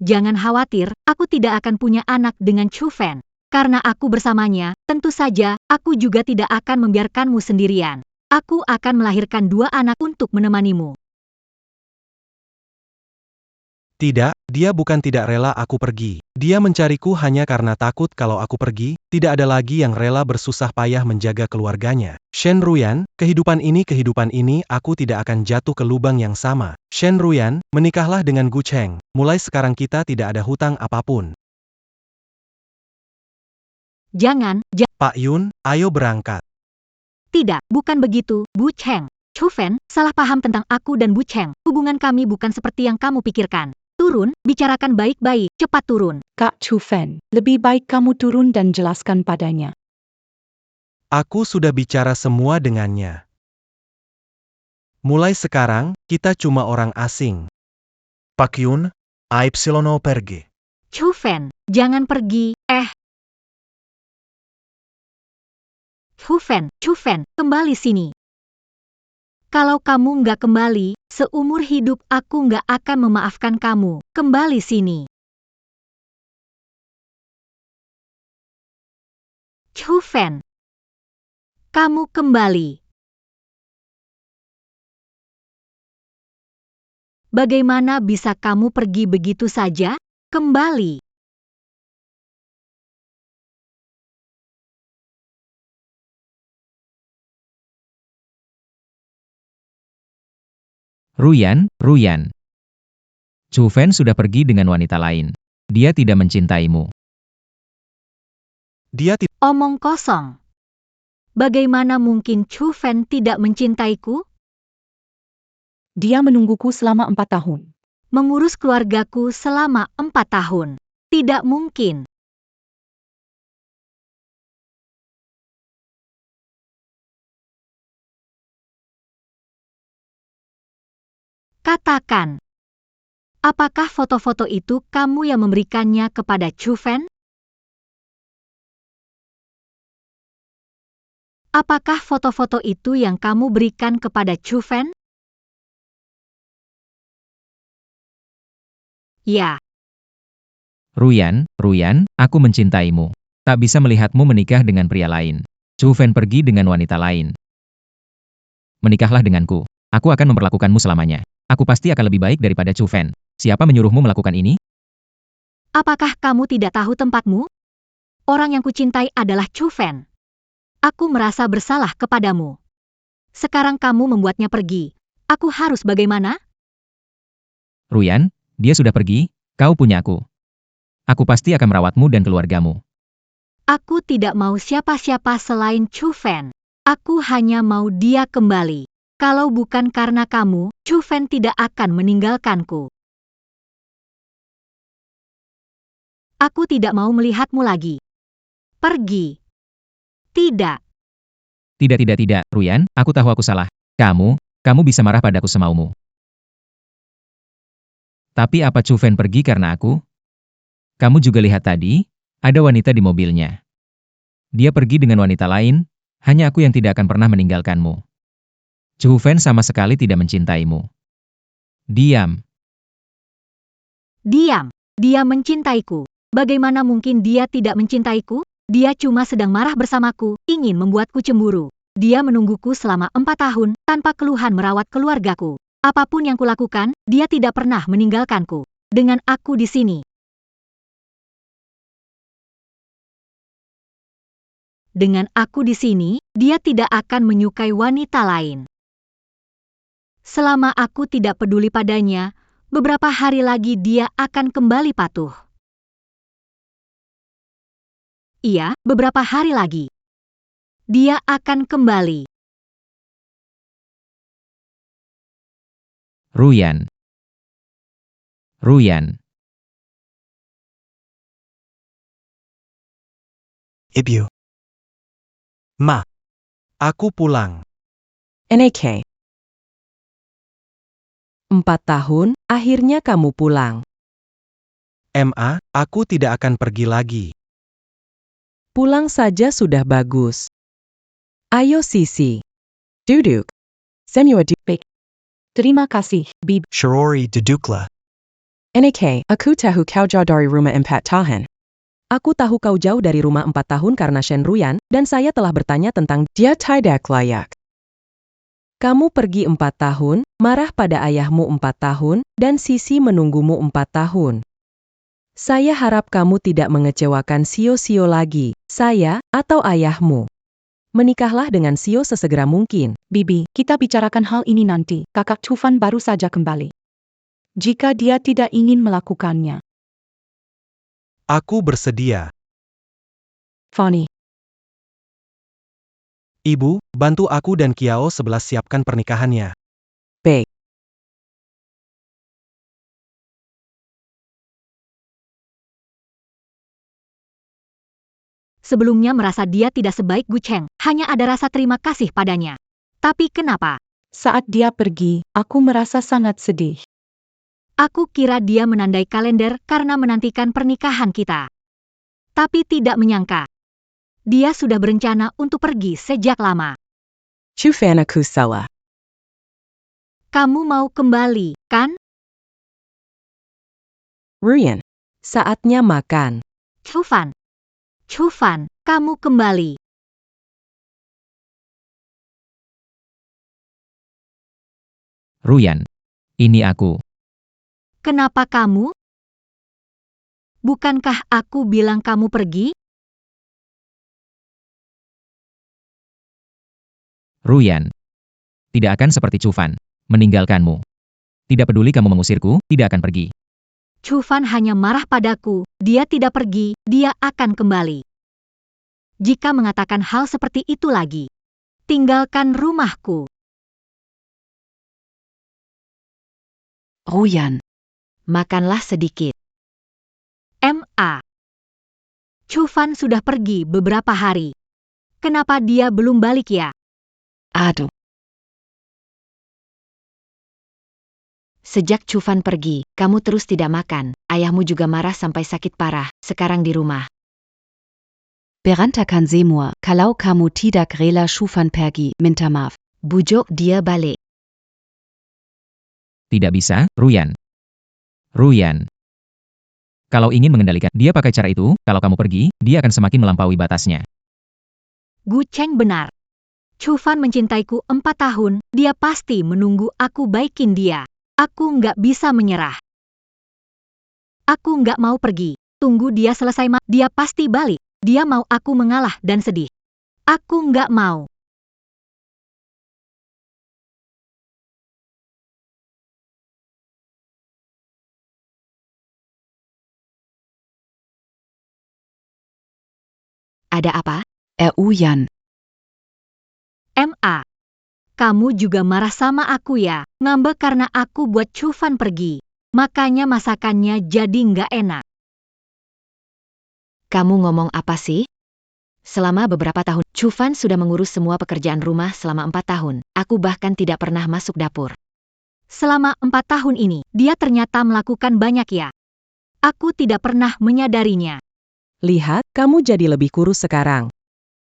Jangan khawatir, aku tidak akan punya anak dengan Chu Fan. Karena aku bersamanya, tentu saja, aku juga tidak akan membiarkanmu sendirian. Aku akan melahirkan 2 anak untuk menemanimu. Tidak, dia bukan tidak rela aku pergi. Dia mencariku hanya karena takut kalau aku pergi, tidak ada lagi yang rela bersusah payah menjaga keluarganya. Shen Ruyan, kehidupan ini aku tidak akan jatuh ke lubang yang sama. Shen Ruyan, menikahlah dengan Gu Cheng. Mulai sekarang kita tidak ada hutang apapun. Jangan, Pak Yun, ayo berangkat. Tidak, bukan begitu, Bu Cheng. Chu Fan, salah paham tentang aku dan Bu Cheng. Hubungan kami bukan seperti yang kamu pikirkan. Turun, bicarakan baik-baik, cepat turun. Kak Chu Fan, lebih baik kamu turun dan jelaskan padanya. Aku sudah bicara semua dengannya. Mulai sekarang, kita cuma orang asing. Pak Yun, Aipsilono pergi. Chu Fan, jangan pergi, Chu Fan, kembali sini. Kalau kamu nggak kembali, seumur hidup aku nggak akan memaafkan kamu. Kembali sini. Chu Fan, kamu kembali. Bagaimana bisa kamu pergi begitu saja? Kembali. Ruyan. Chu Fan sudah pergi dengan wanita lain. Dia tidak mencintaimu. Dia tidak. Omong kosong. Bagaimana mungkin Chu Fan tidak mencintaiku? Dia menungguku selama 4 tahun. Mengurus keluargaku selama 4 tahun. Tidak mungkin. Katakan, apakah foto-foto itu kamu yang memberikannya kepada Chu Fan? Apakah foto-foto itu yang kamu berikan kepada Chu Fan? Ya. Ruyan, aku mencintaimu. Tak bisa melihatmu menikah dengan pria lain. Chu Fan pergi dengan wanita lain. Menikahlah denganku. Aku akan memperlakukanmu selamanya. Aku pasti akan lebih baik daripada Chu Fan. Siapa menyuruhmu melakukan ini? Apakah kamu tidak tahu tempatmu? Orang yang kucintai adalah Chu Fan. Aku merasa bersalah kepadamu. Sekarang kamu membuatnya pergi. Aku harus bagaimana? Ruyan, dia sudah pergi, kau punya aku. Aku pasti akan merawatmu dan keluargamu. Aku tidak mau siapa-siapa selain Chu Fan. Aku hanya mau dia kembali. Kalau bukan karena kamu, Chu Fan tidak akan meninggalkanku. Aku tidak mau melihatmu lagi. Pergi. Tidak. Tidak, Ruyan, aku tahu aku salah. Kamu bisa marah padaku semaumu. Tapi apa Chu Fan pergi karena aku? Kamu juga lihat tadi, ada wanita di mobilnya. Dia pergi dengan wanita lain, hanya aku yang tidak akan pernah meninggalkanmu. Chu Fan sama sekali tidak mencintaimu. Diam. Dia mencintaiku. Bagaimana mungkin dia tidak mencintaiku? Dia cuma sedang marah bersamaku, ingin membuatku cemburu. Dia menungguku selama 4 tahun, tanpa keluhan merawat keluargaku. Apapun yang kulakukan, dia tidak pernah meninggalkanku. Dengan aku di sini. Dengan aku di sini, dia tidak akan menyukai wanita lain. Selama aku tidak peduli padanya, beberapa hari lagi dia akan kembali patuh. Iya, beberapa hari lagi. Dia akan kembali. Ruyan. Ruyan. Ibu. Ma. Aku pulang. NAK. 4 tahun, akhirnya kamu pulang. MA, aku tidak akan pergi lagi. Pulang saja sudah bagus. Ayo Sisi. Duduk. Semua duduk. Terima kasih, Bibi. Shirori Dudukla. NAK, aku tahu kau jauh dari rumah 4 tahun. Aku tahu kau jauh dari rumah 4 tahun karena Shen Ruyan, dan saya telah bertanya tentang dia tidak layak. Kamu pergi 4 tahun, marah pada ayahmu 4 tahun, dan Sisi menunggumu 4 tahun. Saya harap kamu tidak mengecewakan Sio-Sio lagi, saya, atau ayahmu. Menikahlah dengan Sio sesegera mungkin. Bibi, kita bicarakan hal ini nanti. Kakak Chufan baru saja kembali. Jika dia tidak ingin melakukannya. Aku bersedia. Fanny. Ibu, bantu aku dan Kiao 11 siapkan pernikahannya. Baik. Sebelumnya merasa dia tidak sebaik Gu Cheng, hanya ada rasa terima kasih padanya. Tapi kenapa? Saat dia pergi, aku merasa sangat sedih. Aku kira dia menandai kalender karena menantikan pernikahan kita. Tapi tidak menyangka. Dia sudah berencana untuk pergi sejak lama. Chufan aku salah. Kamu mau kembali, kan? Ruyan. Saatnya makan. Chufan. Chufan, kamu kembali. Ruyan. Ini aku. Kenapa kamu? Bukankah aku bilang kamu pergi? Ruyan. Tidak akan seperti Chufan. Meninggalkanmu. Tidak peduli kamu mengusirku, tidak akan pergi. Chufan hanya marah padaku, dia tidak pergi, dia akan kembali. Jika mengatakan hal seperti itu lagi, tinggalkan rumahku. Ruyan. Makanlah sedikit. MA. Chufan sudah pergi beberapa hari. Kenapa dia belum balik ya? Aduh. Sejak Chufan pergi, kamu terus tidak makan. Ayahmu juga marah sampai sakit parah, sekarang di rumah. Berantakan semua, kalau kamu tidak rela Chufan pergi, minta maaf. Bujuk dia balik. Tidak bisa, Ruyan. Ruyan. Kalau ingin mengendalikan dia pakai cara itu, kalau kamu pergi, dia akan semakin melampaui batasnya. Gu Cheng benar. Chufan mencintaiku 4 tahun, dia pasti menunggu aku baikin dia. Aku nggak bisa menyerah. Aku nggak mau pergi. Tunggu dia selesai dia pasti balik. Dia mau aku mengalah dan sedih. Aku nggak mau. Ada apa? Ruyan. MA. Kamu juga marah sama aku ya, ngambek karena aku buat Chufan pergi. Makanya masakannya jadi nggak enak. Kamu ngomong apa sih? Selama beberapa tahun, Chufan sudah mengurus semua pekerjaan rumah selama 4 tahun. Aku bahkan tidak pernah masuk dapur. Selama 4 tahun ini, dia ternyata melakukan banyak ya. Aku tidak pernah menyadarinya. Lihat, kamu jadi lebih kurus sekarang.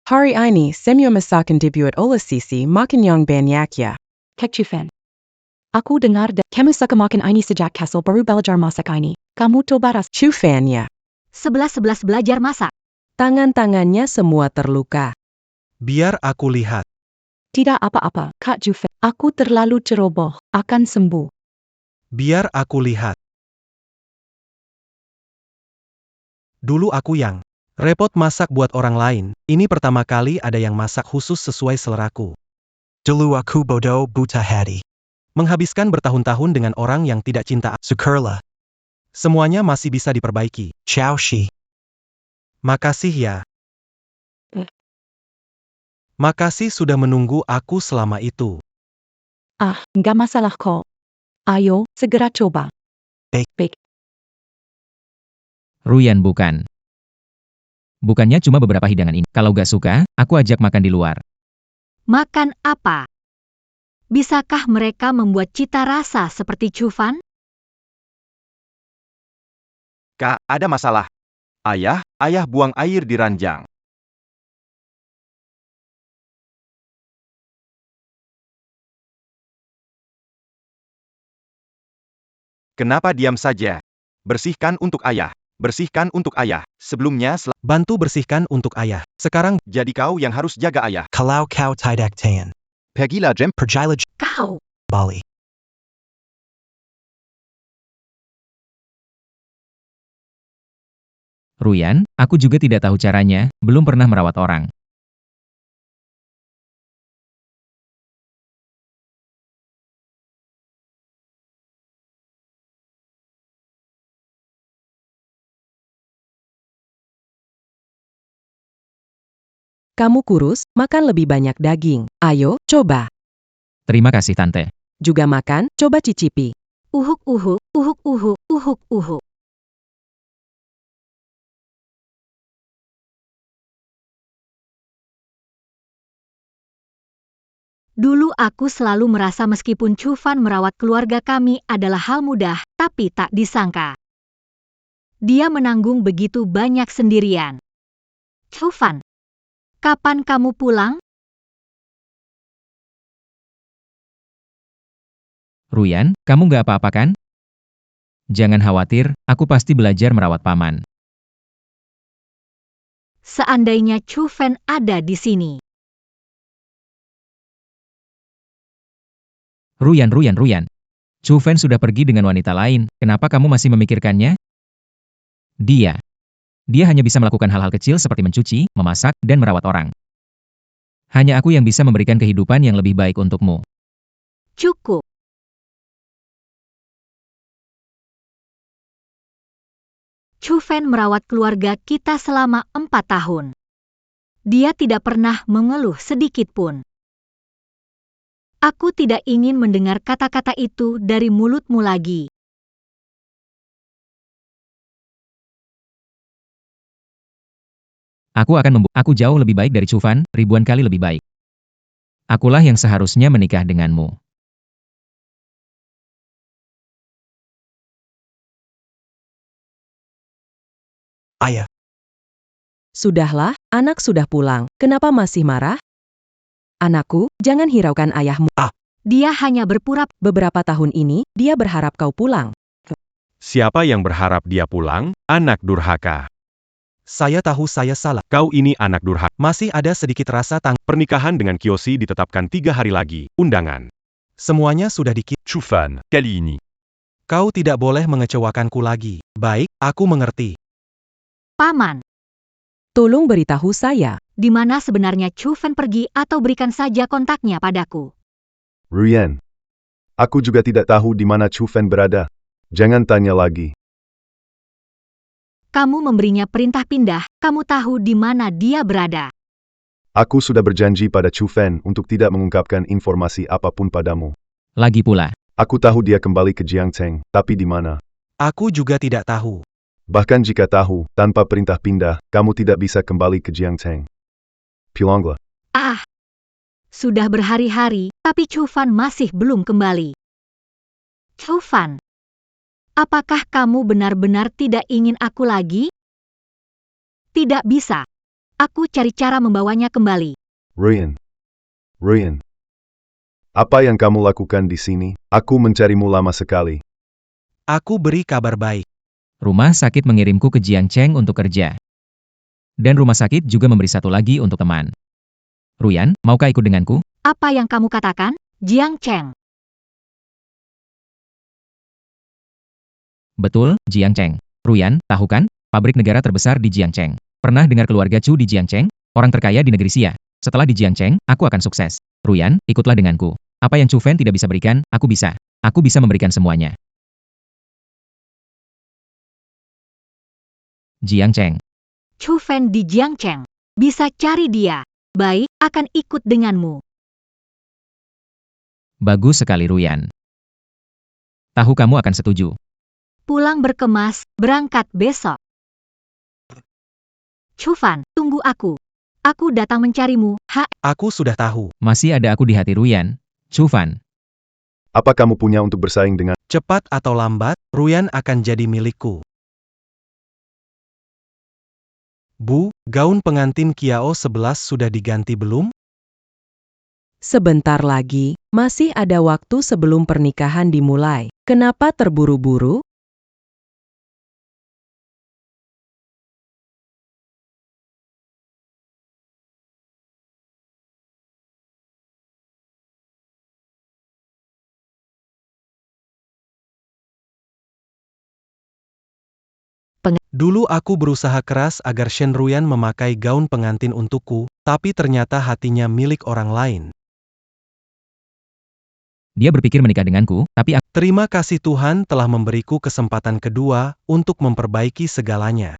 Hari ini, semua masakan dibuat oleh Sisi makin yang banyak ya. Kek Chufan. Aku dengar kamu suka makan ini sejak Castle baru belajar masak ini. Kamu coba Chufan ya. 11 belajar masak. Tangan-tangannya semua terluka. Biar aku lihat. Tidak apa-apa, Kak Chufan. Aku terlalu ceroboh, akan sembuh. Biar aku lihat. Dulu aku yang repot masak buat orang lain, ini pertama kali ada yang masak khusus sesuai seleraku. Dulu aku bodoh buta hati. Menghabiskan bertahun-tahun dengan orang yang tidak cinta. Syukurlah. Semuanya masih bisa diperbaiki. Ciao Shi. Makasih ya. Makasih sudah menunggu aku selama itu. Ah, nggak masalah kok. Ayo, segera coba. Baik. Ruyan bukan. Bukannya cuma beberapa hidangan ini. Kalau gak suka, aku ajak makan di luar. Makan apa? Bisakah mereka membuat cita rasa seperti Chufan? Kak, ada masalah. Ayah buang air di ranjang. Kenapa diam saja? Bersihkan untuk ayah. Bersihkan untuk ayah. Sebelumnya, Bantu bersihkan untuk ayah. Sekarang, jadi kau yang harus jaga ayah. Kalau kau tidak tahan. Pergilah Jem. Pergilah Kau. Bali. Ruyan, aku juga tidak tahu caranya, belum pernah merawat orang. Kamu kurus, makan lebih banyak daging. Ayo, coba. Terima kasih Tante. Juga makan, coba cicipi. Uhuk uhuk, uhuk uhuk, uhuk uhuk. Dulu aku selalu merasa meskipun Chufan merawat keluarga kami adalah hal mudah, tapi tak disangka. Dia menanggung begitu banyak sendirian. Chufan, kapan kamu pulang? Ruyan, kamu gak apa-apa kan? Jangan khawatir, aku pasti belajar merawat paman. Seandainya Chufan ada di sini. Ruyan. Chufan sudah pergi dengan wanita lain, kenapa kamu masih memikirkannya? Dia hanya bisa melakukan hal-hal kecil seperti mencuci, memasak, dan merawat orang. Hanya aku yang bisa memberikan kehidupan yang lebih baik untukmu. Cukup. Chufan merawat keluarga kita selama 4 tahun. Dia tidak pernah mengeluh sedikit pun. Aku tidak ingin mendengar kata-kata itu dari mulutmu lagi. Aku jauh lebih baik dari Chufan, ribuan kali lebih baik. Akulah yang seharusnya menikah denganmu. Ayah. Sudahlah, anak sudah pulang. Kenapa masih marah? Anakku, jangan hiraukan ayahmu. Dia hanya berpura. Beberapa tahun ini, dia berharap kau pulang. Siapa yang berharap dia pulang? Anak durhaka. saya tahu saya salah. Kau ini anak durhaka. Masih ada sedikit rasa Pernikahan dengan Kiyoshi ditetapkan 3 hari lagi. Undangan. Semuanya sudah Chufan, kali ini. Kau tidak boleh mengecewakanku lagi. Baik, aku mengerti. Paman, Tolong beritahu saya. di mana sebenarnya Chufan pergi atau berikan saja kontaknya padaku. Ruyan. Aku juga tidak tahu di mana Chufan berada. Jangan tanya lagi. Kamu memberinya perintah pindah, kamu tahu di mana dia berada. Aku sudah berjanji pada Chufan untuk tidak mengungkapkan informasi apapun padamu. Lagi pula, Aku tahu dia kembali ke Jiangcheng, tapi di mana? Aku juga tidak tahu. Bahkan jika tahu, tanpa perintah pindah, kamu tidak bisa kembali ke Jiangcheng. Pilongla. Sudah berhari-hari, tapi Chufan masih belum kembali. Chufan, apakah kamu benar-benar tidak ingin aku lagi? Tidak bisa. Aku cari cara membawanya kembali. Ruyan. Apa yang kamu lakukan di sini? Aku mencarimu lama sekali. Aku beri kabar baik. rumah sakit mengirimku ke Jiangcheng untuk kerja. Dan rumah sakit juga memberi satu lagi untuk teman. Ruyan, maukah ikut denganku? Apa yang kamu katakan? Jiangcheng. Betul, Jiangcheng. Ruyan, tahu kan? Pabrik negara terbesar di Jiangcheng. Pernah dengar keluarga Chu di Jiangcheng? Orang terkaya di negeri Xia. Setelah di Jiangcheng, aku akan sukses. Ruyan, ikutlah denganku. Apa yang Chu Fan tidak bisa berikan, aku bisa. Aku bisa memberikan semuanya. Jiang Cheng. Chu Fan di Jiangcheng. Bisa cari dia. Baik, akan ikut denganmu. Bagus sekali Ruyan. Tahu kamu akan setuju. Pulang berkemas, berangkat besok. Chu Fan, tunggu aku. Aku datang mencarimu. Aku sudah tahu. Masih ada aku di hati Ruyan. Chu Fan. Apa kamu punya untuk bersaing dengan... Cepat atau lambat, Ruyan akan jadi milikku. Bu, gaun pengantin Kiao 11 sudah diganti belum? Sebentar lagi, masih ada waktu sebelum pernikahan dimulai. Kenapa terburu-buru? Dulu aku berusaha keras agar Shen Ruyan memakai gaun pengantin untukku, tapi ternyata hatinya milik orang lain. Dia berpikir menikah denganku, tapi aku... Terima kasih Tuhan telah memberiku kesempatan kedua untuk memperbaiki segalanya.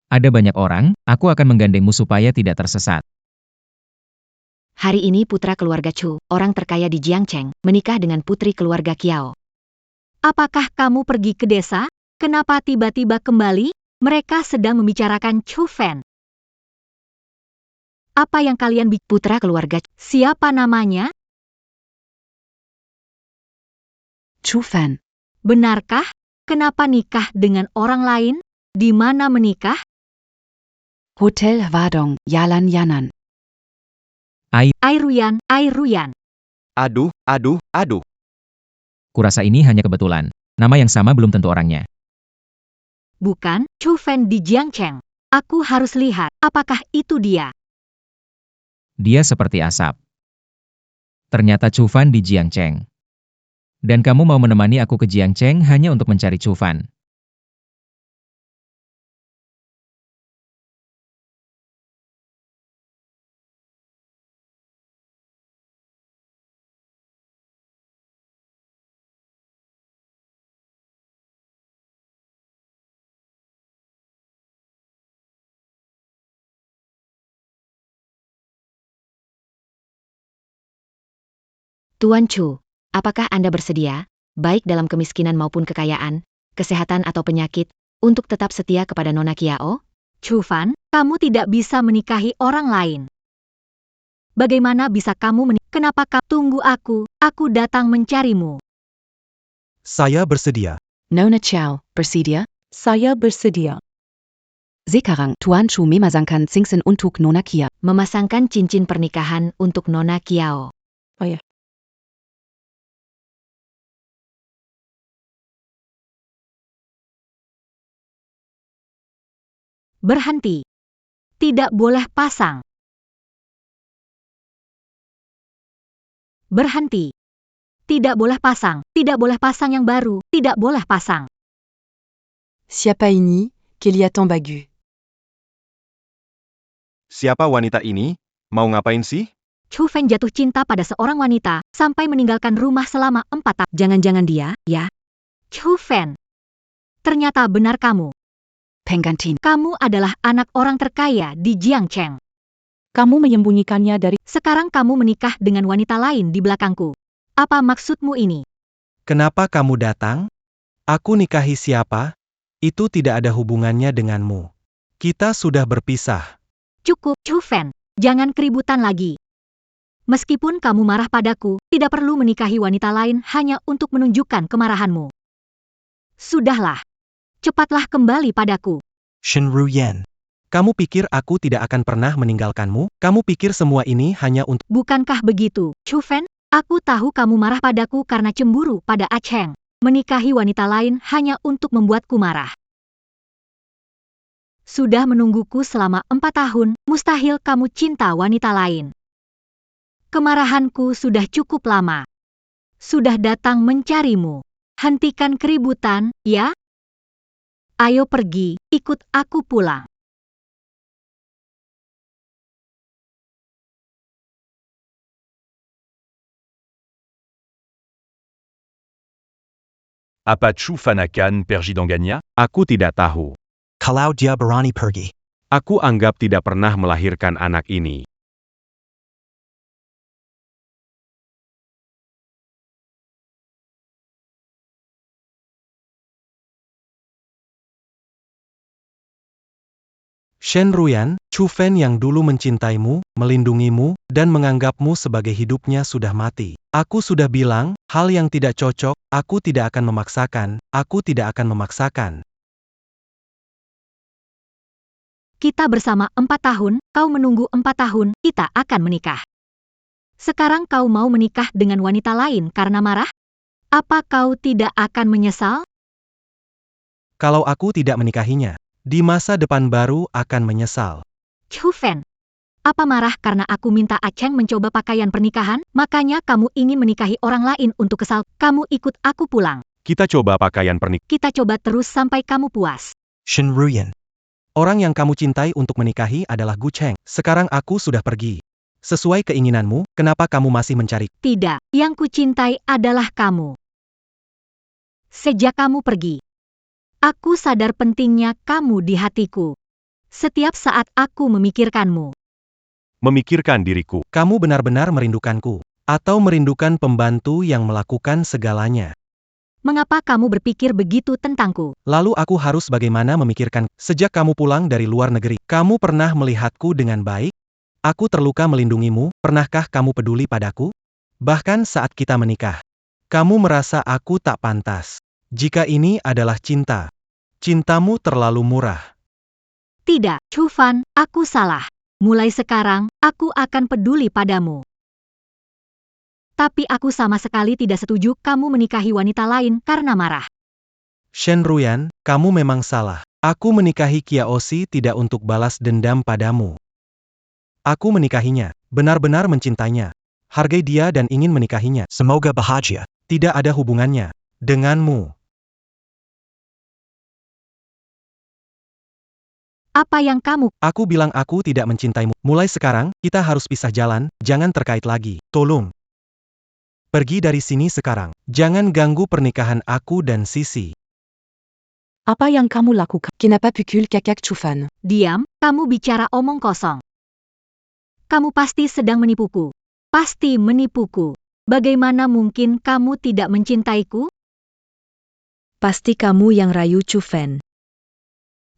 Ada banyak orang, aku akan menggandengmu supaya tidak tersesat. Hari ini putra keluarga Chu, orang terkaya di Jiangcheng, menikah dengan putri keluarga Kiao. Apakah kamu pergi ke desa? Kenapa tiba-tiba kembali? Mereka sedang membicarakan Chu Fan. Apa yang kalian Putra keluarga Siapa namanya? Chu Fan. Benarkah? Kenapa nikah dengan orang lain? Di mana menikah? Hotel Wadong, Yalan Yanan. Ruyan. Aduh, aduh, aduh. Kurasa ini hanya kebetulan. Nama yang sama belum tentu orangnya. Bukan, Chu Fan di Jiangcheng. Aku harus lihat, apakah itu dia? Dia seperti asap. Ternyata Chu Fan di Jiangcheng. Dan kamu mau menemani aku ke Jiangcheng hanya untuk mencari Chu Fan. Tuan Chu, apakah Anda bersedia, baik dalam kemiskinan maupun kekayaan, kesehatan atau penyakit, untuk tetap setia kepada Nona Kiao? Chu Fan, kamu tidak bisa menikahi orang lain. Bagaimana bisa kamu Kenapa kamu tunggu aku datang mencarimu. Saya bersedia. Nona Chow, bersedia? Saya bersedia. Sekarang Tuan Chu memasangkan cincin untuk Nona Kiao. Memasangkan cincin pernikahan untuk Nona Kiao. Oh ya. Berhenti. Tidak boleh pasang. Berhenti. Tidak boleh pasang. Tidak boleh pasang yang baru. Tidak boleh pasang. Siapa ini? Kelihatan bagus. Siapa wanita ini? Mau ngapain sih? Chu Fan jatuh cinta pada seorang wanita, sampai meninggalkan rumah selama 4 tahun. Jangan-jangan dia, ya? Chu Fan. Ternyata benar kamu. Pengganti. Kamu adalah anak orang terkaya di Jiangcheng. Kamu menyembunyikannya dari... Sekarang kamu menikah dengan wanita lain di belakangku. Apa maksudmu ini? Kenapa kamu datang? Aku nikahi siapa? Itu tidak ada hubungannya denganmu. Kita sudah berpisah. Cukup, Chu Fan. Jangan keributan lagi. Meskipun kamu marah padaku, tidak perlu menikahi wanita lain hanya untuk menunjukkan kemarahanmu. Sudahlah. Cepatlah kembali padaku. Shen Ruyan. Kamu pikir aku tidak akan pernah meninggalkanmu? Kamu pikir semua ini hanya untuk... Bukankah begitu, Chu Fan? Aku tahu kamu marah padaku karena cemburu pada Ah Cheng. Menikahi wanita lain hanya untuk membuatku marah. sudah menungguku selama 4 tahun, mustahil kamu cinta wanita lain. Kemarahanku sudah cukup lama. Sudah datang mencarimu. Hentikan keributan, ya? Ayo pergi, ikut aku pulang. Apa Chu Fan akan pergi dengannya? Aku tidak tahu. Kalau dia berani pergi. Aku anggap tidak pernah melahirkan anak ini. Shen Ruyan, Chu Fan yang dulu mencintaimu, melindungimu, dan menganggapmu sebagai hidupnya sudah mati. Aku sudah bilang, hal yang tidak cocok, aku tidak akan memaksakan, aku tidak akan memaksakan. Kita bersama 4 tahun, kau menunggu 4 tahun, kita akan menikah. Sekarang kau mau menikah dengan wanita lain karena marah? Apa kau tidak akan menyesal? Kalau aku tidak menikahinya, di masa depan baru akan menyesal. Chu Fan, apa marah karena aku minta Aceng mencoba pakaian pernikahan? Makanya kamu ingin menikahi orang lain untuk kesal? Kamu ikut aku pulang. Kita coba pakaian pernikahan. Kita coba terus sampai kamu puas. Shen Ruyan. Orang yang kamu cintai untuk menikahi adalah Gu Cheng. Sekarang aku sudah pergi. Sesuai keinginanmu, kenapa kamu masih mencari? Tidak, yang kucintai adalah kamu. Sejak kamu pergi, aku sadar pentingnya kamu di hatiku. Setiap saat aku memikirkanmu. Memikirkan diriku. Kamu benar-benar merindukanku. Atau merindukan pembantu yang melakukan segalanya. Mengapa kamu berpikir begitu tentangku? Lalu aku harus bagaimana memikirkan, sejak kamu pulang dari luar negeri, kamu pernah melihatku dengan baik? Aku terluka melindungimu, pernahkah kamu peduli padaku? Bahkan saat kita menikah, kamu merasa aku tak pantas. Jika ini adalah cinta, cintamu terlalu murah. Tidak, Chu Fan, aku salah. Mulai sekarang, aku akan peduli padamu. Tapi aku sama sekali tidak setuju kamu menikahi wanita lain karena marah. Shen Ruyan, kamu memang salah. Aku menikahi Kiaosi tidak untuk balas dendam padamu. Aku menikahinya, benar-benar mencintainya. Hargai dia dan ingin menikahinya. Semoga bahagia. Tidak ada hubungannya denganmu. Apa yang kamu... Aku bilang aku tidak mencintaimu. Mulai sekarang, kita harus pisah jalan, jangan terkait lagi. Tolong. Pergi dari sini sekarang. Jangan ganggu pernikahan aku dan Sisi. Apa yang kamu lakukan? Kenapa pukul kakak Chu Fan? Diam, kamu bicara omong kosong. Kamu pasti sedang menipuku. Pasti menipuku. Bagaimana mungkin kamu tidak mencintaiku? Pasti kamu yang rayu Chu Fan.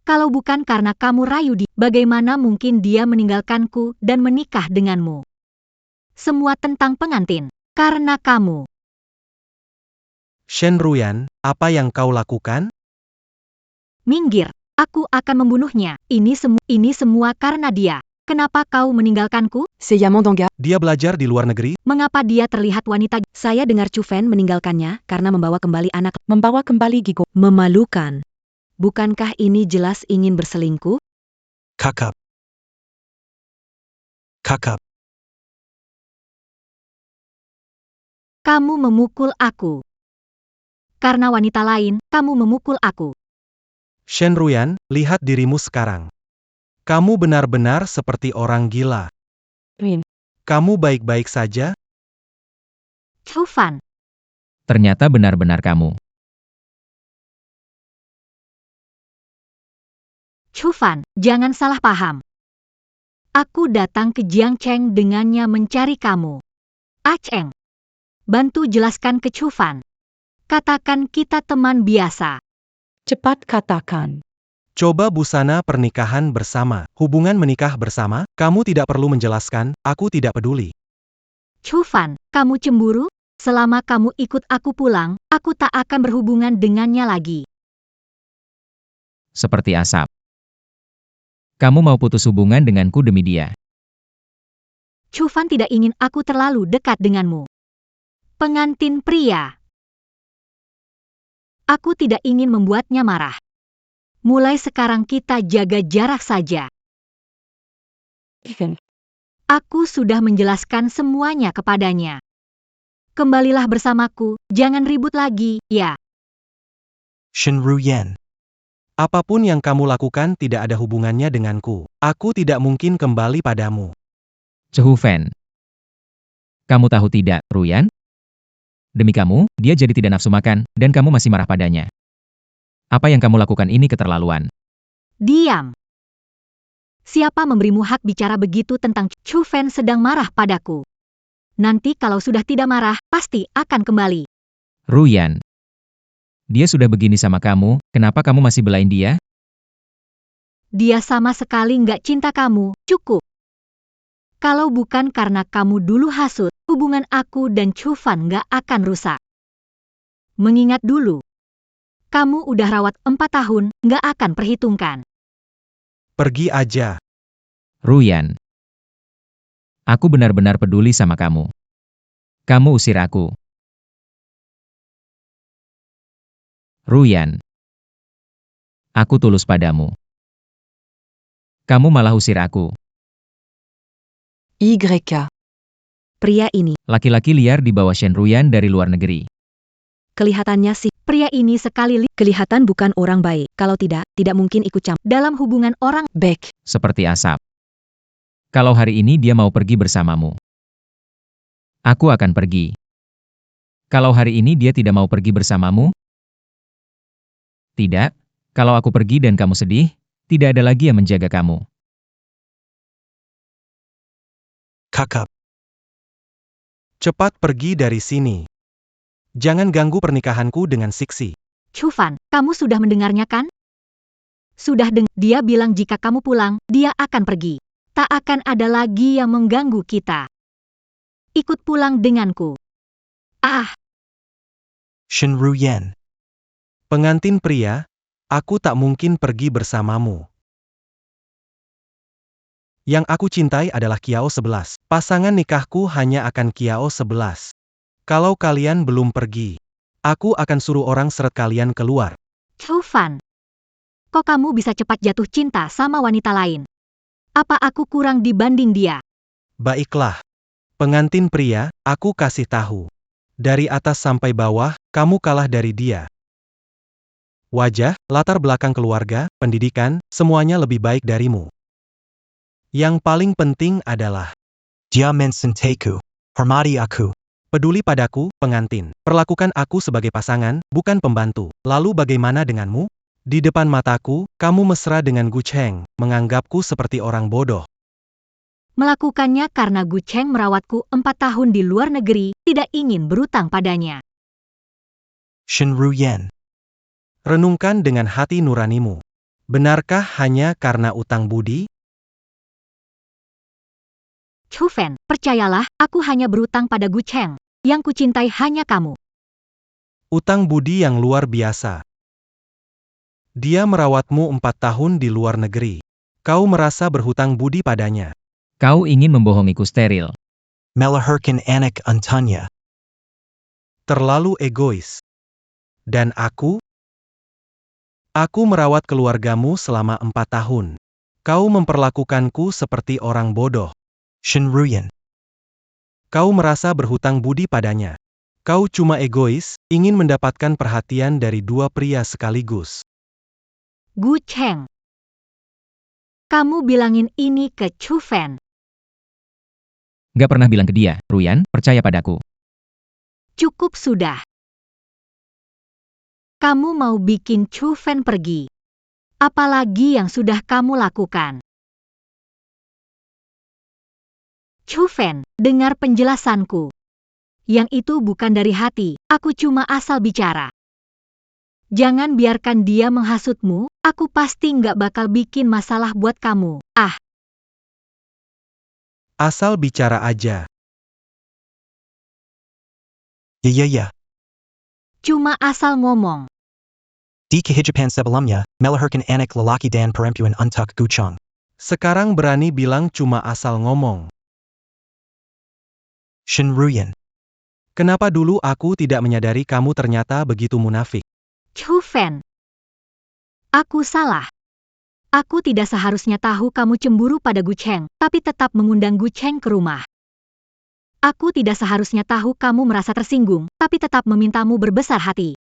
Kalau bukan karena kamu rayu dia, bagaimana mungkin dia meninggalkanku dan menikah denganmu? Semua tentang pengantin. Karena kamu. Shen Ruyan, apa yang kau lakukan? Minggir, aku akan membunuhnya. Ini semua karena dia. Kenapa kau meninggalkanku? Dia belajar di luar negeri. Mengapa dia terlihat wanita? Saya dengar Chu Fan meninggalkannya karena membawa kembali anak. Membawa kembali Gigo. Memalukan. Bukankah ini jelas ingin berselingkuh? Kakak. Kakak. Kamu memukul aku. Karena wanita lain, kamu memukul aku. Shen Ruyan, lihat dirimu sekarang. Kamu benar-benar seperti orang gila. Rin. Kamu baik-baik saja? Chu Fan. Ternyata benar-benar kamu. Chu Fan, jangan salah paham. Aku datang ke Jiangcheng dengannya mencari kamu. Aceng. Bantu jelaskan ke Chu Fan. Katakan kita teman biasa. Cepat katakan. Coba busana pernikahan bersama, hubungan menikah bersama, kamu tidak perlu menjelaskan, aku tidak peduli. Chu Fan, kamu cemburu? Selama kamu ikut aku pulang, aku tak akan berhubungan dengannya lagi. Seperti asap. Kamu mau putus hubungan denganku demi dia. Chu Fan tidak ingin aku terlalu dekat denganmu. Pengantin pria. Aku tidak ingin membuatnya marah. Mulai sekarang kita jaga jarak saja. Even. Aku sudah menjelaskan semuanya kepadanya. Kembalilah bersamaku, jangan ribut lagi, ya. Shinruyan. Apapun yang kamu lakukan tidak ada hubungannya denganku. Aku tidak mungkin kembali padamu. Chehufen. Kamu tahu tidak, Ruyan? Demi kamu, dia jadi tidak nafsu makan, dan kamu masih marah padanya. Apa yang kamu lakukan ini keterlaluan. Diam. Siapa memberimu hak bicara begitu tentang Chufen sedang marah padaku? Nanti kalau sudah tidak marah, pasti akan kembali. Ruyan. Dia sudah begini sama kamu, kenapa kamu masih belain dia? Dia sama sekali nggak cinta kamu, cukup. Kalau bukan karena kamu dulu hasut, hubungan aku dan Chufan nggak akan rusak. Mengingat dulu, kamu udah rawat 4 tahun, nggak akan perhitungkan. Pergi aja. Ruyan. Aku benar-benar peduli sama kamu. Kamu usir aku. Ruyan. Aku tulus padamu. Kamu malah usir aku. YK. Pria ini, Laki-laki liar di bawah Shen Ruyan dari luar negeri. kelihatannya sih, Pria ini sekali kelihatan bukan orang baik. Kalau tidak mungkin ikut campur. dalam hubungan orang. Baik. Seperti asap. Kalau hari ini dia mau pergi bersamamu, aku akan pergi. Kalau hari ini dia tidak mau pergi bersamamu, tidak. Kalau aku pergi dan kamu sedih, tidak ada lagi yang menjaga kamu. Kakak. Cepat pergi dari sini. Jangan ganggu pernikahanku dengan Siksi. Chufan, kamu sudah mendengarnya kan? Sudah dia bilang jika kamu pulang, dia akan pergi. Tak akan ada lagi yang mengganggu kita. Ikut pulang denganku. Ah, Shinruyan. Pengantin pria, aku tak mungkin pergi bersamamu. Yang aku cintai adalah Kiao 11. Pasangan nikahku hanya akan Kiao 11. Kalau kalian belum pergi, aku akan suruh orang seret kalian keluar. Chufan. Kok kamu bisa cepat jatuh cinta sama wanita lain? Apa aku kurang dibanding dia? Baiklah. Pengantin pria, aku kasih tahu. Dari atas sampai bawah, kamu kalah dari dia. Wajah, latar belakang keluarga, pendidikan, semuanya lebih baik darimu. Yang paling penting adalah Dia mencintaku. Hormati aku. peduli padaku, pengantin. Perlakukan aku sebagai pasangan, bukan pembantu. Lalu bagaimana denganmu? Di depan mataku, kamu mesra dengan Gu Cheng, menganggapku seperti orang bodoh. Melakukannya karena Gu Cheng merawatku 4 tahun di luar negeri, tidak ingin berutang padanya. Shinruyan. Renungkan dengan hati nuranimu. Benarkah hanya karena utang budi? Chufen, percayalah, aku hanya berutang pada Gu Cheng. Yang kucintai hanya kamu. Utang budi yang luar biasa. Dia merawatmu 4 tahun di luar negeri. Kau merasa berhutang budi padanya. Kau ingin membohongiku steril. Melahirkan anak Antanya. Terlalu egois. Dan aku? Aku merawat keluargamu selama 4 tahun. Kau memperlakukanku seperti orang bodoh. Shinruyan. Kau merasa berhutang budi padanya. Kau cuma egois, ingin mendapatkan perhatian dari 2 pria sekaligus. Gu Cheng. Kamu bilangin ini ke Chufen. Gak pernah bilang ke dia, Ruyan, percaya padaku. Cukup sudah. Kamu mau bikin Chufen pergi. Apalagi yang sudah kamu lakukan? Chufen, dengar penjelasanku. Yang itu bukan dari hati, aku cuma asal bicara. Jangan biarkan dia menghasutmu, aku pasti nggak bakal bikin masalah buat kamu. Ah, Asal bicara aja. Ya. cuma asal ngomong. Di kehidupan sebelumnya, melahirkan anak lelaki dan perempuan untuk Gucheng. Sekarang berani bilang cuma asal ngomong. Shinruyan. Kenapa dulu aku tidak menyadari kamu ternyata begitu munafik? Chufen. Aku salah. Aku tidak seharusnya tahu kamu cemburu pada Gu Cheng, tapi tetap mengundang Gu Cheng ke rumah. Aku tidak seharusnya tahu kamu merasa tersinggung, tapi tetap memintamu berbesar hati.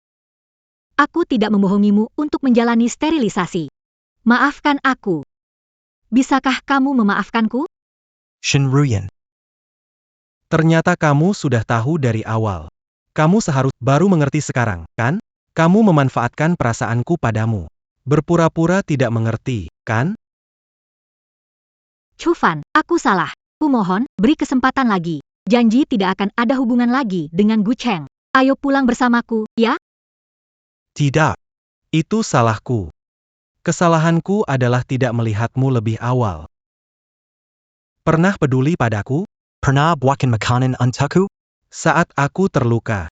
Aku tidak membohongimu untuk menjalani sterilisasi. Maafkan aku. Bisakah kamu memaafkanku? Shen Ruyan. Ternyata kamu sudah tahu dari awal. Kamu baru mengerti sekarang, kan? Kamu memanfaatkan perasaanku padamu. Berpura-pura tidak mengerti, kan? Chu Fan, aku salah. Kumohon, beri kesempatan lagi. Janji tidak akan ada hubungan lagi dengan Gu Cheng. Ayo pulang bersamaku, ya? Tidak. Itu salahku. Kesalahanku adalah tidak melihatmu lebih awal. Pernah peduli padaku? Pernah buatkan makanan untukku? Saat aku terluka.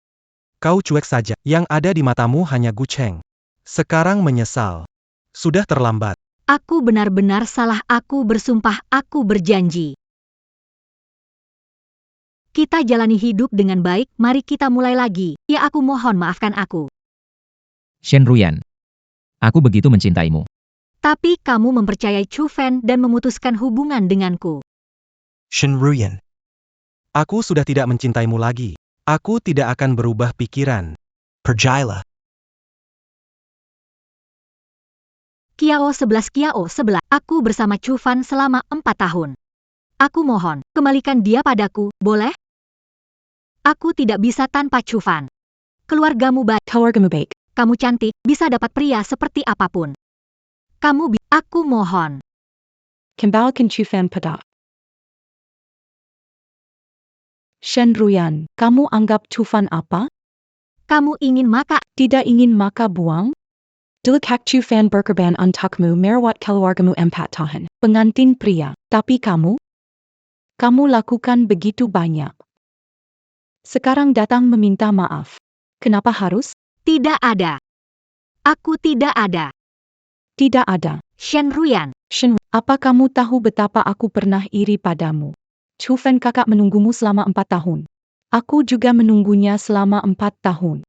Kau cuek saja. Yang ada di matamu hanya Gu Cheng. Sekarang menyesal. Sudah terlambat. Aku benar-benar salah. Aku bersumpah, aku berjanji. Kita jalani hidup dengan baik, mari kita mulai lagi. Ya, aku mohon maafkan aku. Shen Ruyan. Aku begitu mencintaimu. Tapi kamu mempercayai Chu Fan dan memutuskan hubungan denganku. Shen Ruyan. Aku sudah tidak mencintaimu lagi. Aku tidak akan berubah pikiran. Percayalah. Kiao 11 Kiao 11. Aku bersama Chu Fan selama 4 tahun. Aku mohon, kembalikan dia padaku, boleh? Aku tidak bisa tanpa Chu Fan. Keluargamu baik. Keluargamu baik. Kamu cantik, bisa dapat pria seperti apapun. Aku mohon. Kembalikan Chu Fan pada. Shen Ruyan, kamu anggap Chu Fan apa? Kamu ingin maka? Tidak ingin maka buang? Delikak Chu Fan berkorban untukmu merawat keluargamu 4 tahun. Pengantin pria, tapi kamu? Kamu lakukan begitu banyak. Sekarang datang meminta maaf. Kenapa harus? Tidak ada. Aku tidak ada. Tidak ada. Shen Ruyan. Shen, apa kamu tahu betapa aku pernah iri padamu? Chu Fan kakak menunggumu selama 4 tahun. Aku juga menunggunya selama 4 tahun.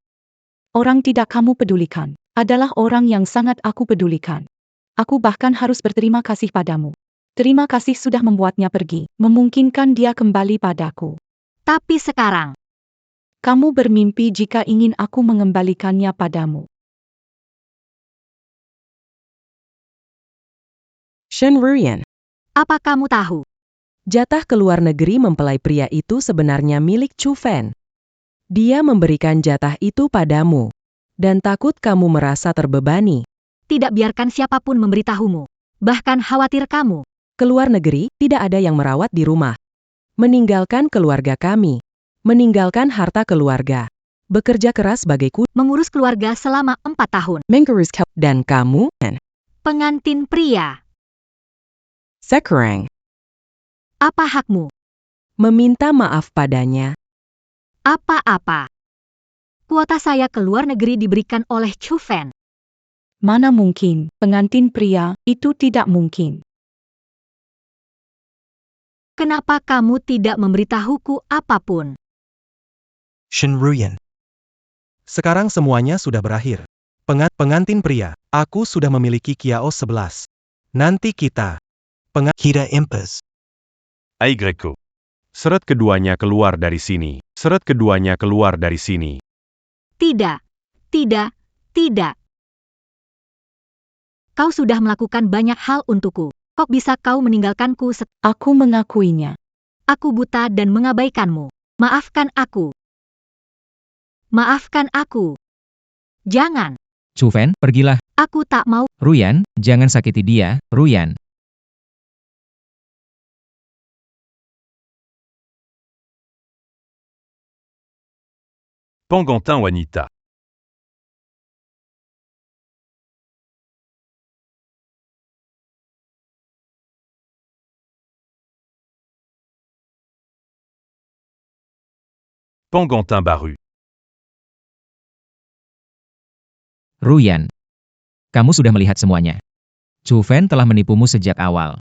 Orang tidak kamu pedulikan adalah orang yang sangat aku pedulikan. Aku bahkan harus berterima kasih padamu. Terima kasih sudah membuatnya pergi, memungkinkan dia kembali padaku. Tapi sekarang, kamu bermimpi jika ingin aku mengembalikannya padamu. Shen Ruyan. Apa kamu tahu? Jatah keluar negeri mempelai pria itu sebenarnya milik Chu Fan. Dia memberikan jatah itu padamu. Dan takut kamu merasa terbebani. Tidak biarkan siapapun memberitahumu. Bahkan khawatir kamu. Keluar negeri, tidak ada yang merawat di rumah. Meninggalkan keluarga kami. Meninggalkan harta keluarga. Bekerja keras sebagai mengurus keluarga selama 4 tahun. Mengurus dan kamu, pengantin pria. Sekarang. Apa hakmu? Meminta maaf padanya. Apa-apa. Kuota saya ke luar negeri diberikan oleh Chu Fan. Mana mungkin, pengantin pria, itu tidak mungkin. Kenapa kamu tidak memberitahuku apapun? Shen Ruyan. Sekarang semuanya sudah berakhir. Pengantin pria, aku sudah memiliki Kiao 11. Nanti kita. Kita impas. Aigreko. Seret keduanya keluar dari sini. Seret keduanya keluar dari sini. Tidak. Tidak. Tidak. Kau sudah melakukan banyak hal untukku. Kok bisa kau meninggalkanku? Aku mengakuinya. Aku buta dan mengabaikanmu. Maafkan aku. Maafkan aku. Jangan. Chu Fan, pergilah. Aku tak mau. Ruyan, jangan sakiti dia, Ruyan. Pangantin wanita. Pangantin baru. Ruyan. Kamu sudah melihat semuanya. Chu Fan telah menipumu sejak awal.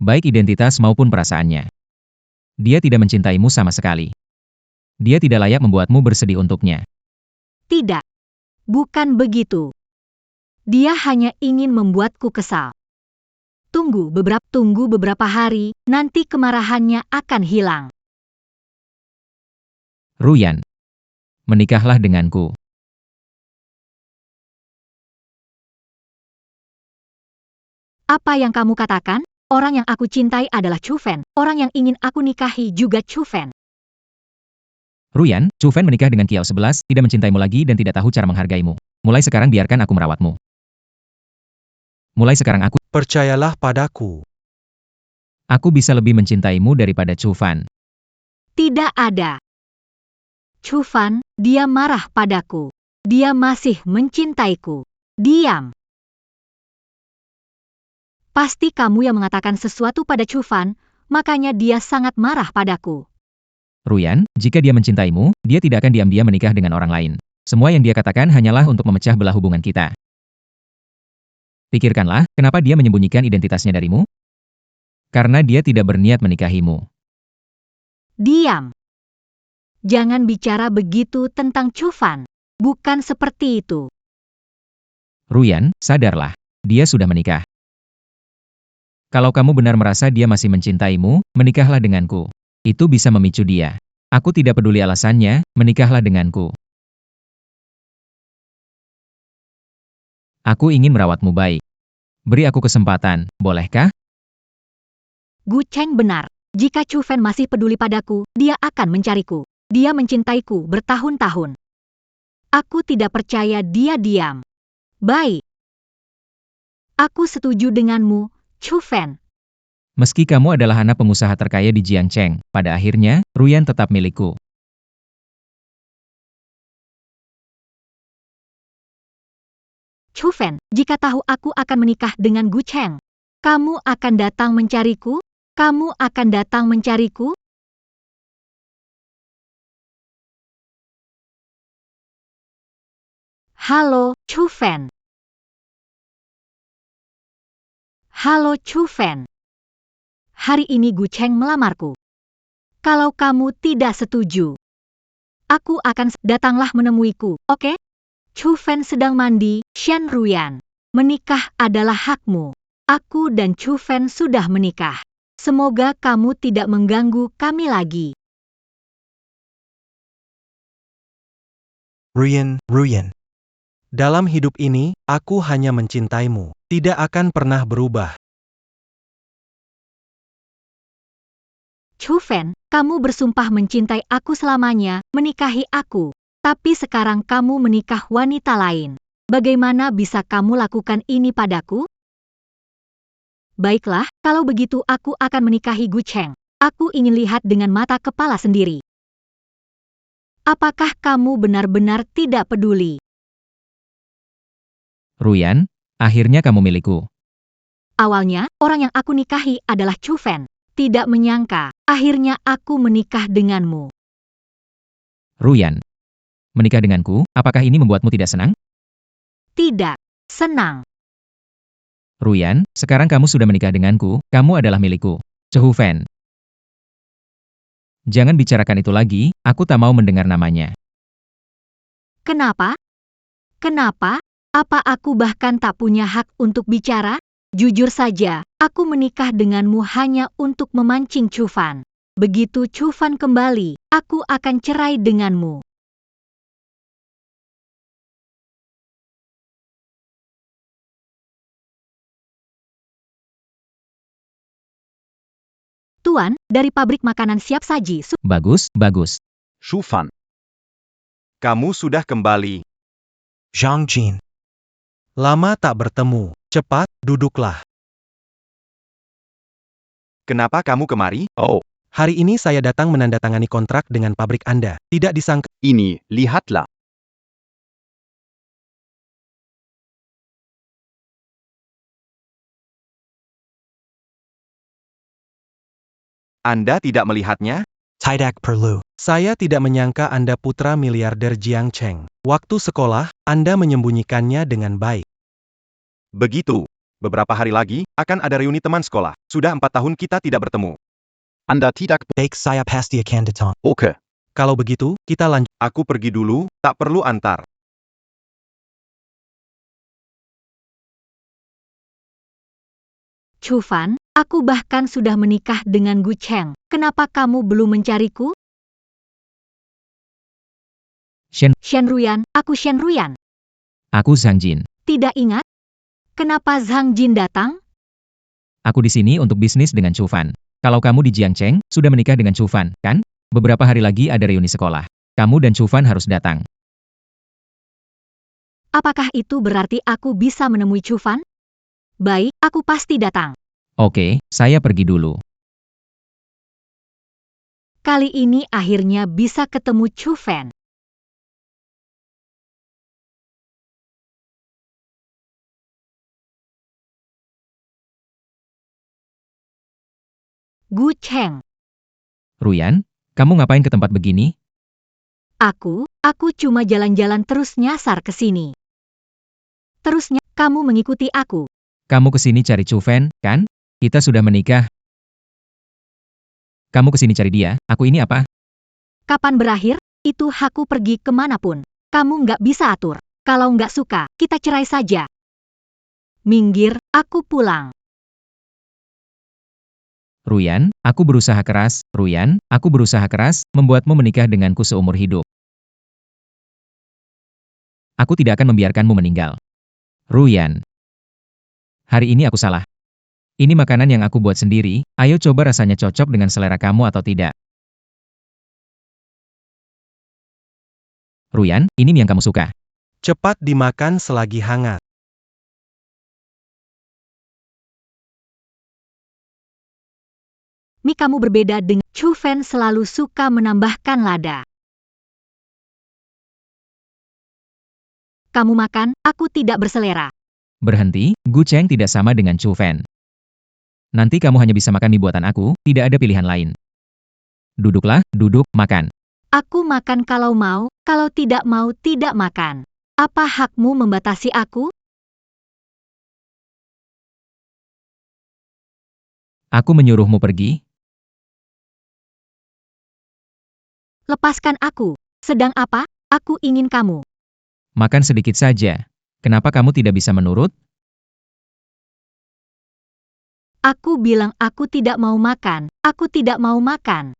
Baik identitas maupun perasaannya. Dia tidak mencintaimu sama sekali. Dia tidak layak membuatmu bersedih untuknya. Tidak. Bukan begitu. Dia hanya ingin membuatku kesal. Tunggu beberapa hari, nanti kemarahannya akan hilang. Ruyan, menikahlah denganku. Apa yang kamu katakan? Orang yang aku cintai adalah Chu Fan. Orang yang ingin aku nikahi juga Chu Fan. Ruyan, Chu Fan menikah dengan Kiao 11, tidak mencintaimu lagi dan tidak tahu cara menghargaimu. Mulai sekarang biarkan aku merawatmu. Mulai sekarang aku Percayalah padaku. bisa lebih mencintaimu daripada Chu Fan. Tidak ada. Chu Fan, dia marah padaku. Dia masih mencintaiku. Diam. Pasti kamu yang mengatakan sesuatu pada Chu Fan, makanya dia sangat marah padaku. Ruyan, jika dia mencintaimu, dia tidak akan diam-diam menikah dengan orang lain. Semua yang dia katakan hanyalah untuk memecah belah hubungan kita. Pikirkanlah, kenapa dia menyembunyikan identitasnya darimu? Karena dia tidak berniat menikahimu. Diam. Jangan bicara begitu tentang Chu Fan. Bukan seperti itu. Ruyan, sadarlah. Dia sudah menikah. Kalau kamu benar merasa dia masih mencintaimu, menikahlah denganku. Itu bisa memicu dia. Aku tidak peduli alasannya, menikahlah denganku. Aku ingin merawatmu baik. Beri aku kesempatan, bolehkah? Gu Cheng benar. Jika Chu Fan masih peduli padaku, dia akan mencariku. Dia mencintaiku bertahun-tahun. Aku tidak percaya dia diam. Baik. Aku setuju denganmu, Chu Fan. Meski kamu adalah anak pengusaha terkaya di Jiangcheng, pada akhirnya, Ruyan tetap milikku. Chu Fan, jika tahu aku akan menikah dengan Gu Cheng, kamu akan datang mencariku? Kamu akan datang mencariku? Halo, Chu Fan. Halo Chu Fan. Hari ini Gu Cheng melamarku. Kalau kamu tidak setuju, aku akan datanglah menemuiku, oke? Chu Fan sedang mandi, Shen Ruyan. Menikah adalah hakmu. Aku dan Chu Fan sudah menikah. Semoga kamu tidak mengganggu kami lagi. Ruyan. Dalam hidup ini, aku hanya mencintaimu. Tidak akan pernah berubah. Chu Fan, kamu bersumpah mencintai aku selamanya, menikahi aku. Tapi sekarang kamu menikah wanita lain. Bagaimana bisa kamu lakukan ini padaku? Baiklah, kalau begitu aku akan menikahi Gu Cheng. Aku ingin lihat dengan mata kepala sendiri. Apakah kamu benar-benar tidak peduli? Ruyan, akhirnya kamu milikku. Awalnya, orang yang aku nikahi adalah Chu Fan. Tidak menyangka, akhirnya aku menikah denganmu. Ruyan, menikah denganku, apakah ini membuatmu tidak senang? Tidak, senang. Ruyan, sekarang kamu sudah menikah denganku, kamu adalah milikku. Chu Fan. Jangan bicarakan itu lagi, aku tak mau mendengar namanya. Kenapa? Kenapa? Apa aku bahkan tak punya hak untuk bicara? Jujur saja, aku menikah denganmu hanya untuk memancing Chu Fan. Begitu Chu Fan kembali, aku akan cerai denganmu. Tuan, dari pabrik makanan siap saji. Bagus, bagus. Chu Fan. Kamu sudah kembali. Zhang Jin. Lama tak bertemu. Cepat, duduklah. Kenapa kamu kemari? Oh, Hari ini saya datang menandatangani kontrak dengan pabrik Anda. Tidak disangka. ini, lihatlah. Anda tidak melihatnya? Tidak perlu. Saya tidak menyangka Anda putra miliarder Jiang Cheng. Waktu sekolah, Anda menyembunyikannya dengan baik. Begitu. Beberapa hari lagi, akan ada reuni teman sekolah. Sudah 4 tahun kita tidak bertemu. Anda tidak. Baik, saya pasti akan datang. Oke. Kalau begitu, kita lanjut. Aku pergi dulu, tak perlu antar. Chu Fan, aku bahkan sudah menikah dengan Gu Cheng. Kenapa kamu belum mencariku? Shen Ruyan, aku Shen Ruyan. Aku Zhang Jin. Tidak ingat? Kenapa Zhang Jin datang? Aku di sini untuk bisnis dengan Chu Fan. Kalau kamu di Jiangcheng, sudah menikah dengan Chu Fan, kan? Beberapa hari lagi ada reuni sekolah. Kamu dan Chu Fan harus datang. Apakah itu berarti aku bisa menemui Chu Fan? Baik, aku pasti datang. Oke, saya pergi dulu. Kali ini akhirnya bisa ketemu Chu Fan. Gu Cheng. Ruyan, kamu ngapain ke tempat begini? Aku cuma jalan-jalan terus nyasar ke sini. Terusnya, kamu mengikuti aku. Kamu ke sini cari Chu Fan, kan? Kita sudah menikah. Kamu ke sini cari dia, aku ini apa? Kapan berakhir? Itu hakku pergi kemanapun. Kamu nggak bisa atur. Kalau nggak suka, kita cerai saja. Minggir, aku pulang. Ruyan, aku berusaha keras, Ruyan, aku berusaha keras, membuatmu menikah denganku seumur hidup. Aku tidak akan membiarkanmu meninggal. Ruyan. Hari ini aku salah. Ini makanan yang aku buat sendiri, ayo coba rasanya cocok dengan selera kamu atau tidak. Ruyan, ini mie yang kamu suka. Cepat dimakan selagi hangat. Mi kamu berbeda dengan Chu Fan selalu suka menambahkan lada. Kamu makan, aku tidak berselera. Berhenti, Gu Cheng tidak sama dengan Chu Fan. Nanti kamu hanya bisa makan mie buatan aku, tidak ada pilihan lain. Duduklah, duduk, makan. Aku makan kalau mau, kalau tidak mau tidak makan. Apa hakmu membatasi aku? Aku menyuruhmu pergi. Lepaskan aku. Sedang apa? Aku ingin kamu. Makan sedikit saja. Kenapa kamu tidak bisa menurut? Aku bilang aku tidak mau makan. Aku tidak mau makan.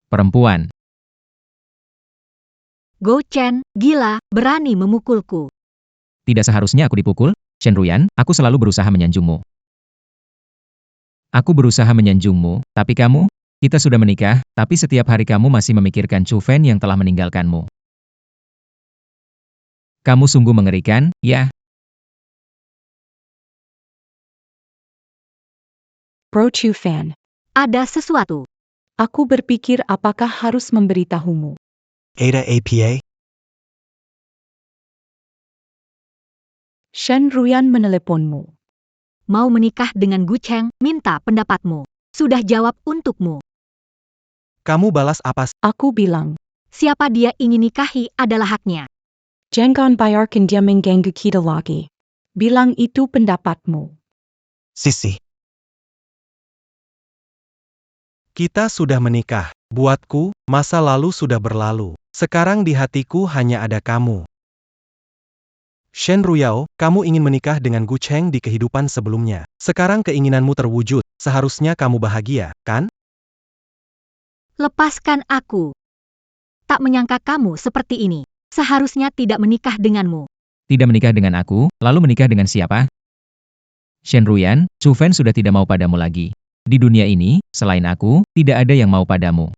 Perempuan. Go Chen, gila, berani memukulku. Tidak seharusnya aku dipukul, Shen Ruyan, aku selalu berusaha menyanjungmu. Aku berusaha menyanjungmu, tapi kamu? Kita sudah menikah, tapi setiap hari kamu masih memikirkan Chu Fan yang telah meninggalkanmu. Kamu sungguh mengerikan, ya? Bro Chu Fan. Ada sesuatu. Aku berpikir apakah harus memberitahumu. Ada APA? Shen Ruyan meneleponmu. Mau menikah dengan Gu Cheng, minta pendapatmu. Sudah jawab untukmu. Kamu balas apa? Aku bilang, Siapa dia ingin nikahi adalah haknya. jangan biarkan dia mengganggu kita lagi. Bilang itu pendapatmu. Sisi. Kita sudah menikah. Buatku, masa lalu sudah berlalu. Sekarang di hatiku hanya ada kamu. Shen Ruyao, kamu ingin menikah dengan Gu Cheng di kehidupan sebelumnya. Sekarang keinginanmu terwujud. Seharusnya kamu bahagia, kan? Lepaskan aku. Tak menyangka kamu seperti ini. Seharusnya tidak menikah denganmu. Tidak menikah dengan aku, lalu menikah dengan siapa? Shen Ruyan, Chu Fan sudah tidak mau padamu lagi. Di dunia ini, selain aku, tidak ada yang mau padamu.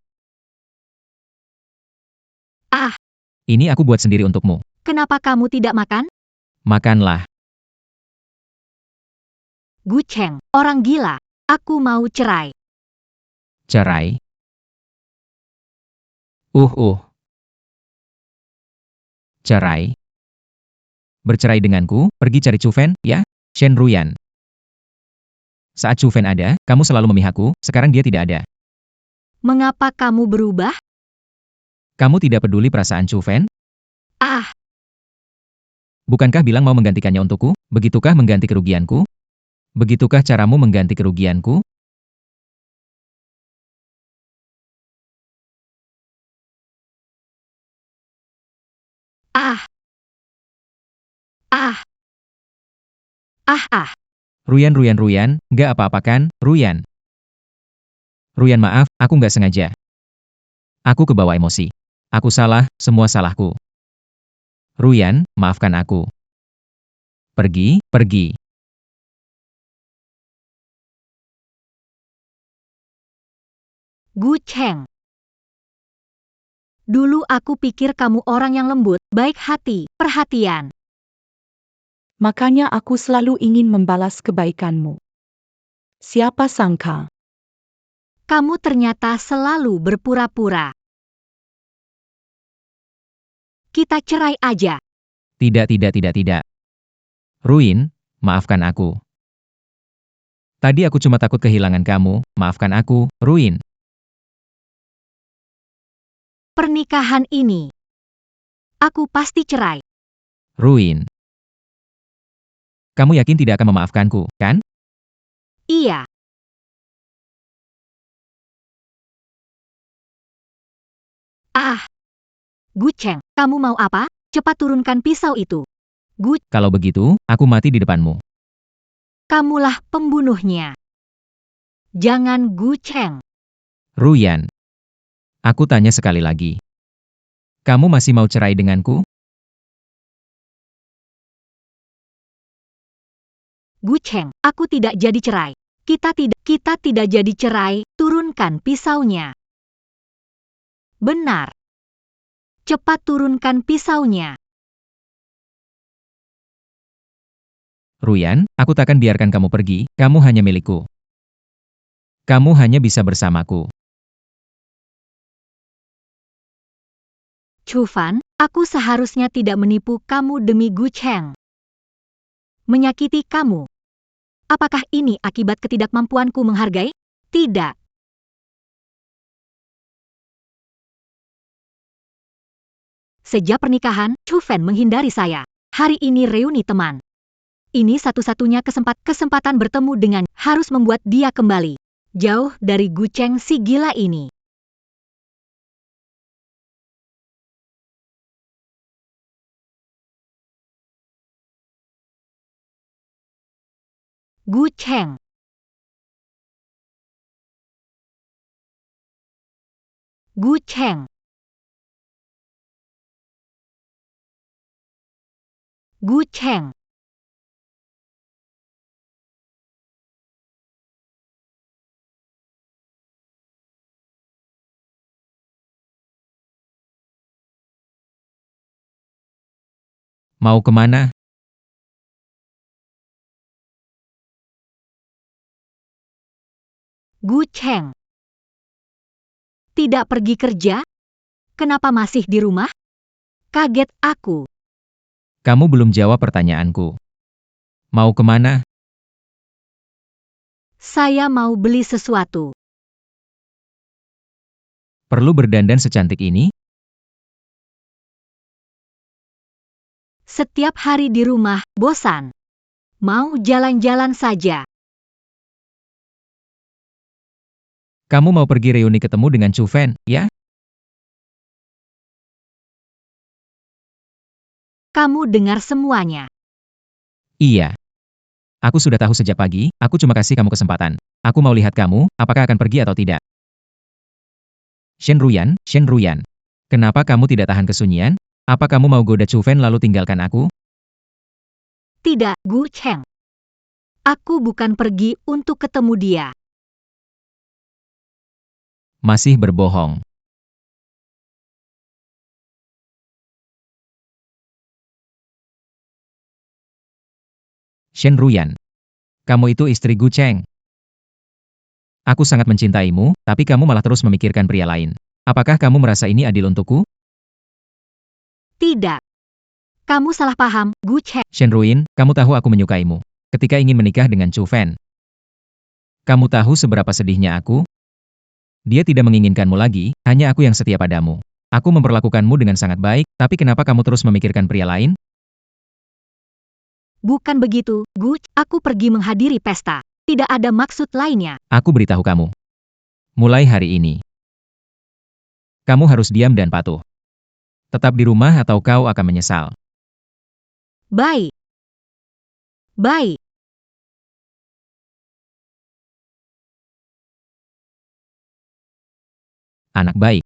Ah, Ini aku buat sendiri untukmu. kenapa kamu tidak makan? Makanlah. Gu Cheng, orang gila. Aku mau cerai. Cerai. Cerai. Bercerai denganku, pergi cari Chu Fan, ya? Shen Ruyan. Saat Chu Fan ada, kamu selalu memihakku, sekarang dia tidak ada. Mengapa kamu berubah? Kamu tidak peduli perasaan Chu Fan? Ah, Bukankah bilang mau menggantikannya untukku? Begitukah mengganti kerugianku? Begitukah caramu mengganti kerugianku? ah. Ruyan, nggak apa-apa kan, Ruyan? Ruyan, maaf, aku nggak sengaja. Aku kebawa emosi. Aku salah, semua salahku. Ruyan, maafkan aku. Pergi. Gu Cheng. Dulu aku pikir kamu orang yang lembut, baik hati, perhatian. Makanya aku selalu ingin membalas kebaikanmu. Siapa sangka? Kamu ternyata selalu berpura-pura. Kita cerai aja. Tidak. Ruin, maafkan aku. Tadi aku cuma takut kehilangan kamu, maafkan aku, Ruin. Pernikahan ini, aku pasti cerai. Ruin. Kamu yakin tidak akan memaafkanku, kan? Iya. Gu Cheng, kamu mau apa? Cepat turunkan pisau itu. Kalau begitu, aku mati di depanmu. Kamulah pembunuhnya. Jangan Gu Cheng. Ruyan. Aku tanya sekali lagi. Kamu masih mau cerai denganku? Gu Cheng, aku tidak jadi cerai. Kita tidak jadi cerai, turunkan pisaunya. Benar. Cepat turunkan pisaunya. Ruyan, aku takkan biarkan kamu pergi, kamu hanya milikku. Kamu hanya bisa bersamaku. Chu Fan, aku seharusnya tidak menipu kamu demi Gu Cheng. Menyakiti kamu. Apakah ini akibat ketidakmampuanku menghargai? Tidak. Sejak pernikahan, Chu Fan menghindari saya. Hari ini reuni teman. Ini satu-satunya kesempatan bertemu dengan, harus membuat dia kembali. Jauh dari Gu Cheng si gila ini. Gu Cheng. Gu Cheng. Gu Cheng. Mau kemana? Gu Cheng. Tidak pergi kerja? Kenapa masih di rumah? Kaget aku. Kamu belum jawab pertanyaanku. Mau kemana? Saya mau beli sesuatu. Perlu berdandan secantik ini? Setiap hari di rumah, bosan. Mau jalan-jalan saja. Kamu mau pergi reuni ketemu dengan Chu Fan, ya? Kamu dengar semuanya. Iya. Aku sudah tahu sejak pagi, aku cuma kasih kamu kesempatan. Aku mau lihat kamu, apakah akan pergi atau tidak. Shen Ruyan. Kenapa kamu tidak tahan kesunyian? Apa kamu mau goda Chu Fan lalu tinggalkan aku? Tidak, Gu Cheng. Aku bukan pergi untuk ketemu dia. Masih berbohong. Shen Ruyan. Kamu itu istri Gu Cheng. Aku sangat mencintaimu, tapi kamu malah terus memikirkan pria lain. Apakah kamu merasa ini adil untukku? Tidak. Kamu salah paham, Gu Cheng. Shen Ruyan, kamu tahu aku menyukaimu. Ketika ingin menikah dengan Chu Fan. Kamu tahu seberapa sedihnya aku? Dia tidak menginginkanmu lagi, hanya aku yang setia padamu. Aku memperlakukanmu dengan sangat baik, tapi kenapa kamu terus memikirkan pria lain? Bukan begitu, Gu. Aku pergi menghadiri pesta. Tidak ada maksud lainnya. Aku beritahu kamu. Mulai hari ini. Kamu harus diam dan patuh. Tetap di rumah atau kau akan menyesal. Baik. Anak baik.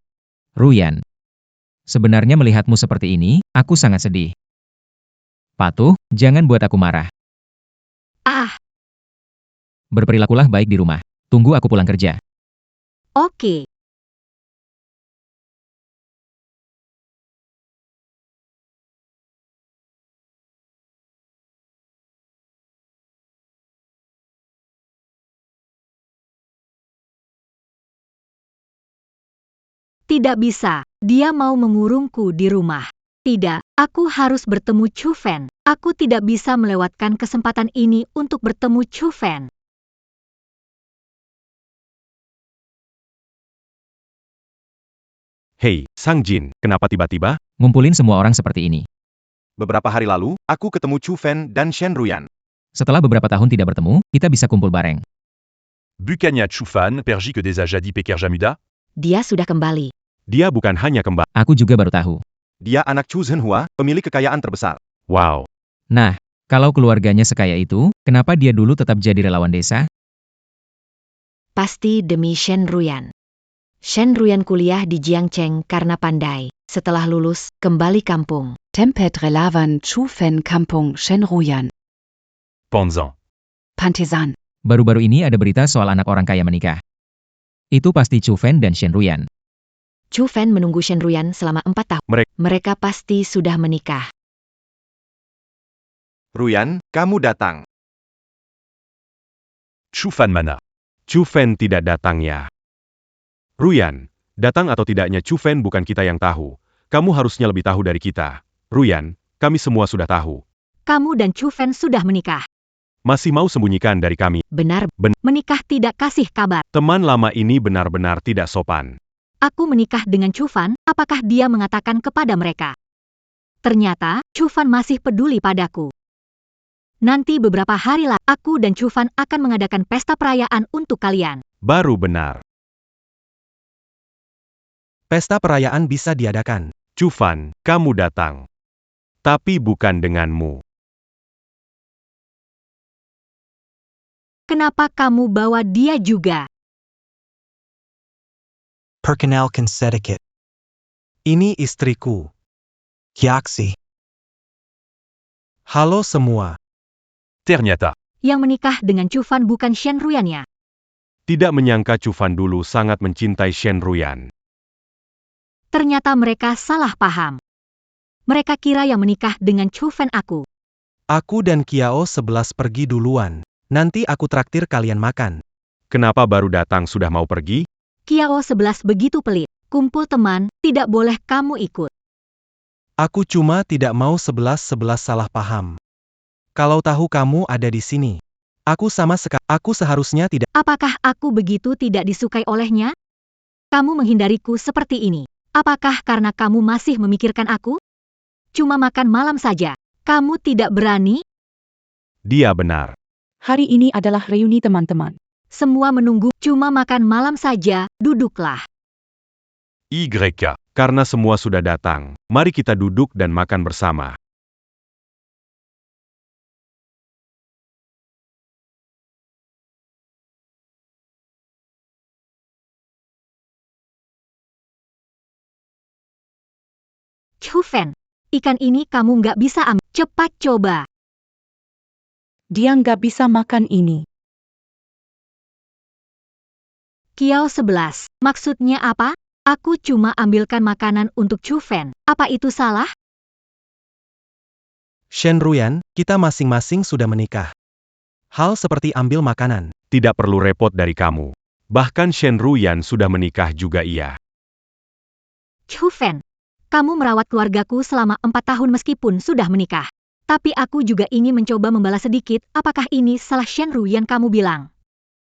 Ruyan. Sebenarnya melihatmu seperti ini, aku sangat sedih. Patuh, jangan buat aku marah. Ah, Berperilakulah baik di rumah. Tunggu aku pulang kerja. oke. Tidak bisa, dia mau mengurungku di rumah. Tidak, aku harus bertemu Chufen. Aku tidak bisa melewatkan kesempatan ini untuk bertemu Chufen. Hei, Sang Jin, kenapa tiba-tiba? Ngumpulin semua orang seperti ini. Beberapa hari lalu, aku ketemu Chu Fen dan Shen Ruyan. Setelah beberapa tahun tidak bertemu, kita bisa kumpul bareng. Bukannya Chufan pergi ke desa jadi Peker Jamuda? Dia sudah kembali. Dia bukan hanya kembali. Aku juga baru tahu. Dia anak Chu Zhenhua, pemilik kekayaan terbesar. Wow. Nah, kalau keluarganya sekaya itu, kenapa dia dulu tetap jadi relawan desa? Pasti demi Shen Ruyan. Shen Ruyan kuliah di Jiangcheng karena pandai. Setelah lulus, kembali kampung. Tempet relawan Chufen kampung Shenruyan. Ponzan. Pantesan. Baru-baru ini ada berita soal anak orang kaya menikah. Itu pasti Chufen dan Shen Ruyan. Chufen menunggu Shen Ruyan selama 4 tahun. Mereka pasti sudah menikah. Ruyan, kamu datang. Chufan mana? Chufen tidak datang ya. Ruyan, datang atau tidaknya Chufen bukan kita yang tahu. Kamu harusnya lebih tahu dari kita. Ruyan, kami semua sudah tahu. Kamu dan Chufen sudah menikah. Masih mau sembunyikan dari kami. Benar. Menikah tidak kasih kabar. Teman lama ini benar-benar tidak sopan. Aku menikah dengan Chufan, apakah dia mengatakan kepada mereka? Ternyata, Chufan masih peduli padaku. Nanti beberapa hari lagi, aku dan Chufan akan mengadakan pesta perayaan untuk kalian. Baru benar. Pesta perayaan bisa diadakan. Chufan, kamu datang. Tapi bukan denganmu. Kenapa kamu bawa dia juga? Perkenalkan sedikit. Ini istriku. Hyaksi. Halo semua. Ternyata, Yang menikah dengan Chufan bukan Shen Ruyan-nya. tidak menyangka Chufan dulu sangat mencintai Shen Ruyan. Ternyata mereka salah paham. Mereka kira yang menikah dengan Chufan aku. Aku dan Kiao 11 pergi duluan. Nanti aku traktir kalian makan. Kenapa baru datang sudah mau pergi? Kiao 11 begitu pelit. Kumpul teman, tidak boleh kamu ikut. Aku cuma tidak mau 11-11 salah paham. Kalau tahu kamu ada di sini. Aku seharusnya tidak. Apakah aku begitu tidak disukai olehnya? Kamu menghindariku seperti ini. Apakah karena kamu masih memikirkan aku? Cuma makan malam saja. Kamu tidak berani? Dia benar. Hari ini adalah reuni teman-teman. Semua menunggu, cuma makan malam saja, duduklah. YK. Karena semua sudah datang, mari kita duduk dan makan bersama. Chufen, ikan ini kamu nggak bisa ambil. Cepat coba. Dia nggak bisa makan ini. Kiao 11, maksudnya apa? Aku cuma ambilkan makanan untuk Chufen. Apa itu salah? Shen Ruyan, kita masing-masing sudah menikah. Hal seperti ambil makanan. Tidak perlu repot dari kamu. Bahkan Shen Ruyan sudah menikah juga iya. Chufen, kamu merawat keluargaku selama 4 tahun meskipun sudah menikah. Tapi aku juga ingin mencoba membalas sedikit, apakah ini salah Shen Ruyan kamu bilang?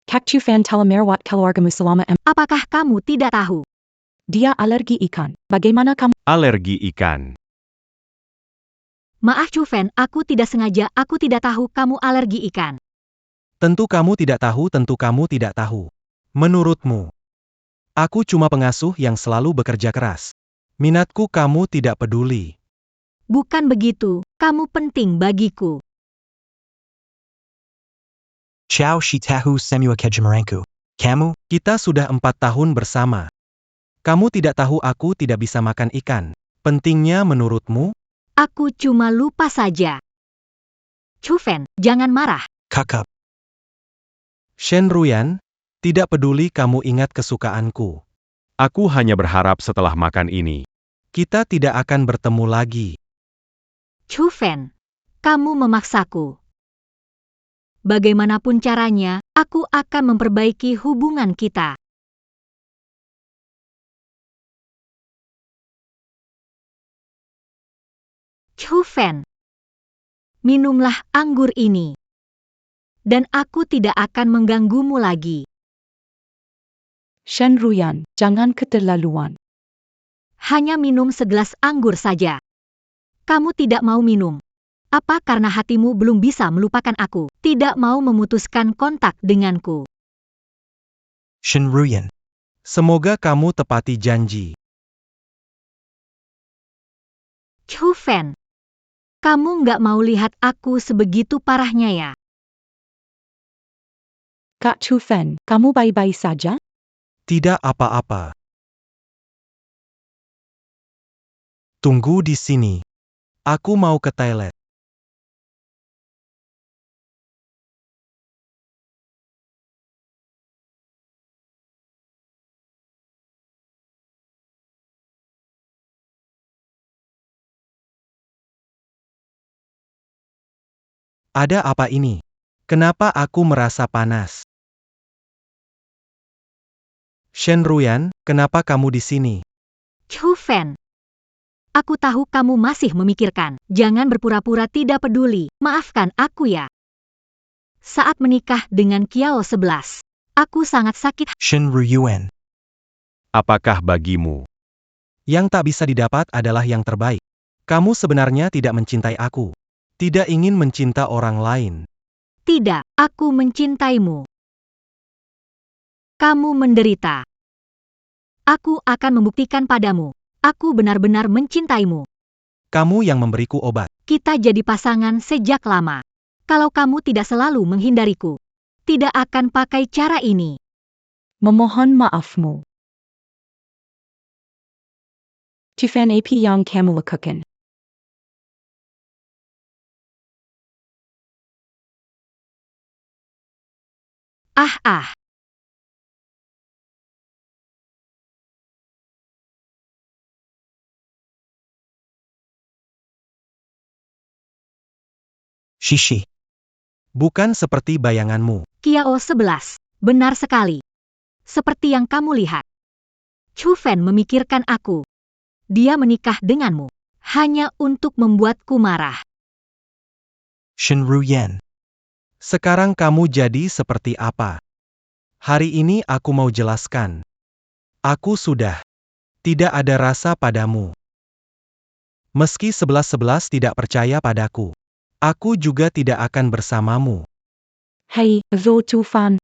Kak Chufan telah merawat keluargamu selama Apakah kamu tidak tahu? Dia alergi ikan. Bagaimana kamu? Alergi ikan. Maaf Chufen, aku tidak sengaja, aku tidak tahu kamu alergi ikan. Tentu kamu tidak tahu. Menurutmu, aku cuma pengasuh yang selalu bekerja keras. Minatku kamu tidak peduli. Bukan begitu, kamu penting bagiku. Ciao shi tahu semua kejemeranku. Kamu? Kita sudah 4 tahun bersama. Kamu tidak tahu aku tidak bisa makan ikan. Pentingnya menurutmu? Aku cuma lupa saja. Chufen, jangan marah. Kakak. Shen Ruyan, tidak peduli kamu ingat kesukaanku. Aku hanya berharap setelah makan ini. Kita tidak akan bertemu lagi. Chufen, kamu memaksaku. Bagaimanapun caranya, aku akan memperbaiki hubungan kita. Chufen, minumlah anggur ini. Dan aku tidak akan mengganggumu lagi. Shen Ruyan, jangan keterlaluan. Hanya minum segelas anggur saja. Kamu tidak mau minum. Apa karena hatimu belum bisa melupakan aku, tidak mau memutuskan kontak denganku? Shen Ruyan. Semoga kamu tepati janji. Chufen, kamu nggak mau lihat aku sebegitu parahnya ya? Kak Chufen, kamu baik-baik saja? Tidak apa-apa. Tunggu di sini. Aku mau ke toilet. Ada apa ini? Kenapa aku merasa panas? Shen Ruyan, kenapa kamu di sini? Chufen, aku tahu kamu masih memikirkan. Jangan berpura-pura tidak peduli. Maafkan aku ya. Saat menikah dengan Kiao 11, aku sangat sakit. Shen Ruyan. Apakah bagimu? Yang tak bisa didapat adalah yang terbaik. Kamu sebenarnya tidak mencintai aku. Tidak ingin mencinta orang lain. Tidak, aku mencintaimu. Kamu menderita. Aku akan membuktikan padamu. Aku benar-benar mencintaimu. Kamu yang memberiku obat. Kita jadi pasangan sejak lama. Kalau kamu tidak selalu menghindariku, tidak akan pakai cara ini. Memohon maafmu. Chufen AP yang kamu lakukan. Ah. Shishi. Bukan seperti bayanganmu. Kiao 11, benar sekali. Seperti yang kamu lihat. Chufen memikirkan aku. Dia menikah denganmu hanya untuk membuatku marah. Shen Ruyan. Sekarang kamu jadi seperti apa? Hari ini aku mau jelaskan. Aku sudah tidak ada rasa padamu. Meski 11-11 tidak percaya padaku, aku juga tidak akan bersamamu. Hei, Zo Chufan.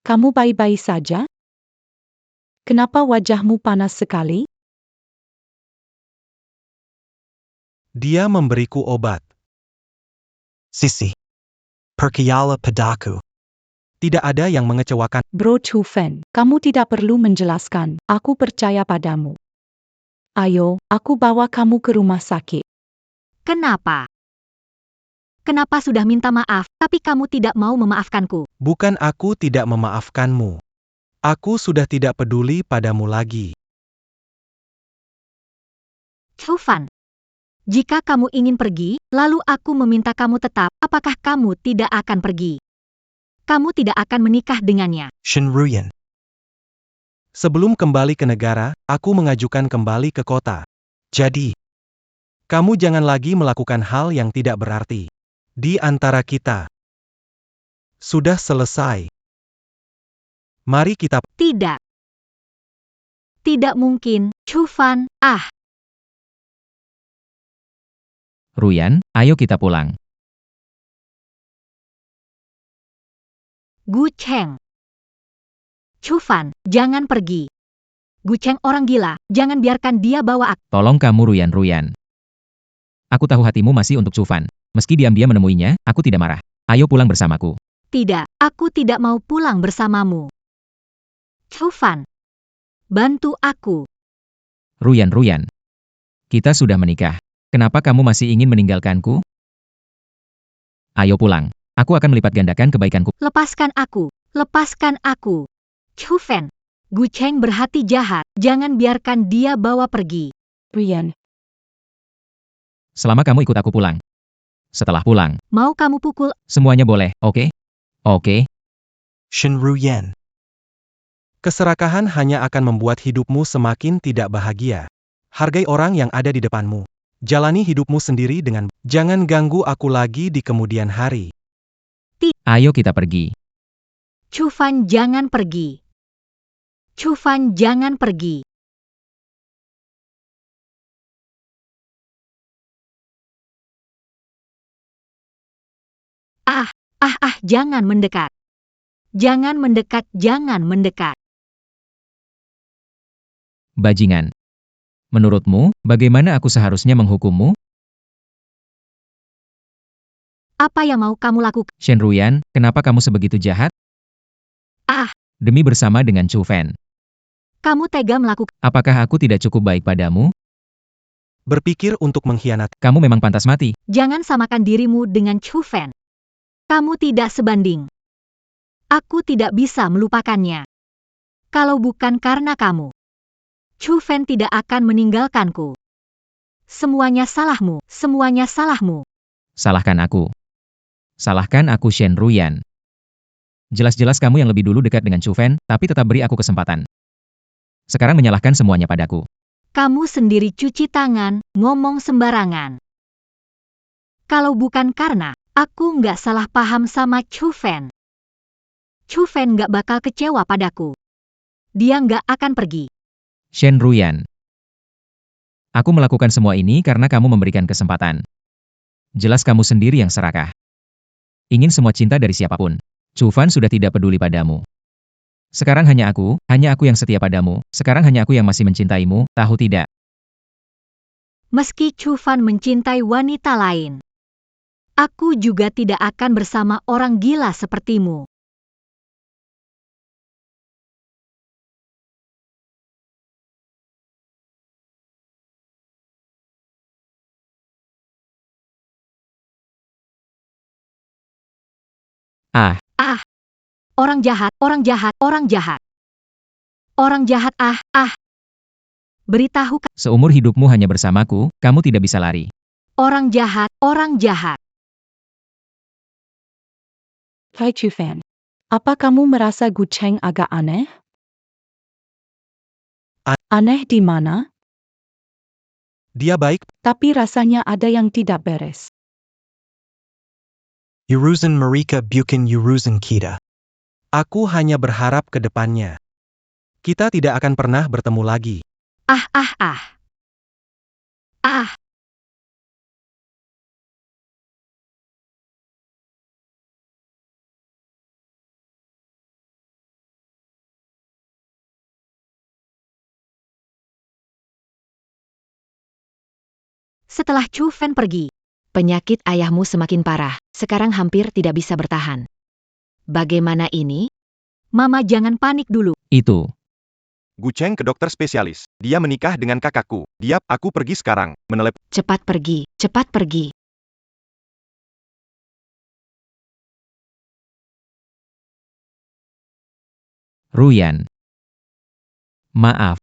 Kamu baik-baik saja? Kenapa wajahmu panas sekali? Dia memberiku obat. Sisi. Perkayala padaku. Tidak ada yang mengecewakan. Bro Chufen, kamu tidak perlu menjelaskan. Aku percaya padamu. Ayo, aku bawa kamu ke rumah sakit. Kenapa? Kenapa sudah minta maaf, tapi kamu tidak mau memaafkanku? Bukan aku tidak memaafkanmu. Aku sudah tidak peduli padamu lagi. Chufan, jika kamu ingin pergi, lalu aku meminta kamu tetap, apakah kamu tidak akan pergi? Kamu tidak akan menikah dengannya. Shen Ruyan. Sebelum kembali ke negara, aku mengajukan kembali ke kota. Jadi, kamu jangan lagi melakukan hal yang tidak berarti. Di antara kita. Sudah selesai. Mari kita... Tidak. Tidak mungkin, Chufan, Ruyan, ayo kita pulang. Gu Cheng. Chufan, jangan pergi. Gu Cheng orang gila, jangan biarkan dia bawa aku. Tolong kamu Ruyan. Aku tahu hatimu masih untuk Chufan. Meski diam-diam menemuinya, aku tidak marah. Ayo pulang bersamaku. Tidak, aku tidak mau pulang bersamamu. Chufan, bantu aku. Ruyan, kita sudah menikah. Kenapa kamu masih ingin meninggalkanku? Ayo pulang. Aku akan melipat gandakan kebaikanku. Lepaskan aku, lepaskan aku. Chu Fan, Gu Cheng berhati jahat, jangan biarkan dia bawa pergi. Ruyan, Selama kamu ikut aku pulang. Setelah pulang, Mau kamu pukul, semuanya boleh, oke? Oke. Shen Ruyan. Keserakahan hanya akan membuat hidupmu semakin tidak bahagia. Hargai orang yang ada di depanmu. Jalani hidupmu sendiri dengan... Jangan ganggu aku lagi di kemudian hari. Ayo kita pergi. Chu Fan jangan pergi. Chu Fan jangan pergi. Jangan mendekat. Jangan mendekat, jangan mendekat. Bajingan. Menurutmu, bagaimana aku seharusnya menghukummu? Apa yang mau kamu lakukan? Shen Ruyan, kenapa kamu sebegitu jahat? Demi bersama dengan Chu Fan. Kamu tega melakukan... Apakah aku tidak cukup baik padamu? Berpikir untuk mengkhianati. Kamu memang pantas mati. Jangan samakan dirimu dengan Chu Fan. Kamu tidak sebanding. Aku tidak bisa melupakannya. Kalau bukan karena kamu, Chu Fan tidak akan meninggalkanku. Semuanya salahmu, semuanya salahmu. Salahkan aku. Salahkan aku Shen Ruyan. Jelas-jelas kamu yang lebih dulu dekat dengan Chu Fan, tapi tetap beri aku kesempatan. Sekarang menyalahkan semuanya padaku. Kamu sendiri cuci tangan, ngomong sembarangan. Kalau bukan karena aku nggak salah paham sama Chu Fan, Chu Fan nggak bakal kecewa padaku. Dia nggak akan pergi. Shen Ruyan. Aku melakukan semua ini karena kamu memberikan kesempatan. Jelas kamu sendiri yang serakah. Ingin semua cinta dari siapapun. Chu Fan sudah tidak peduli padamu. Sekarang hanya aku yang setia padamu. Sekarang hanya aku yang masih mencintaimu, tahu tidak? Meski Chu Fan mencintai wanita lain, aku juga tidak akan bersama orang gila sepertimu. Orang jahat, orang jahat, orang jahat. Orang jahat, Beritahu Seumur hidupmu hanya bersamaku, kamu tidak bisa lari. orang jahat, orang jahat. Hai Chu Fan. Apa kamu merasa Gu Cheng agak aneh? Aneh di mana? Dia baik. Tapi rasanya ada yang tidak beres. Yuruzen Marika bukan Yuruzen kita. Aku hanya berharap ke depannya. Kita tidak akan pernah bertemu lagi. Setelah Chu Fan pergi, Penyakit ayahmu semakin parah, sekarang hampir tidak bisa bertahan. Bagaimana ini? Mama jangan panik dulu. Itu. Gu Cheng ke dokter spesialis. Dia menikah dengan kakakku. Aku pergi sekarang. Cepat pergi, cepat pergi. Ruyan. Maaf.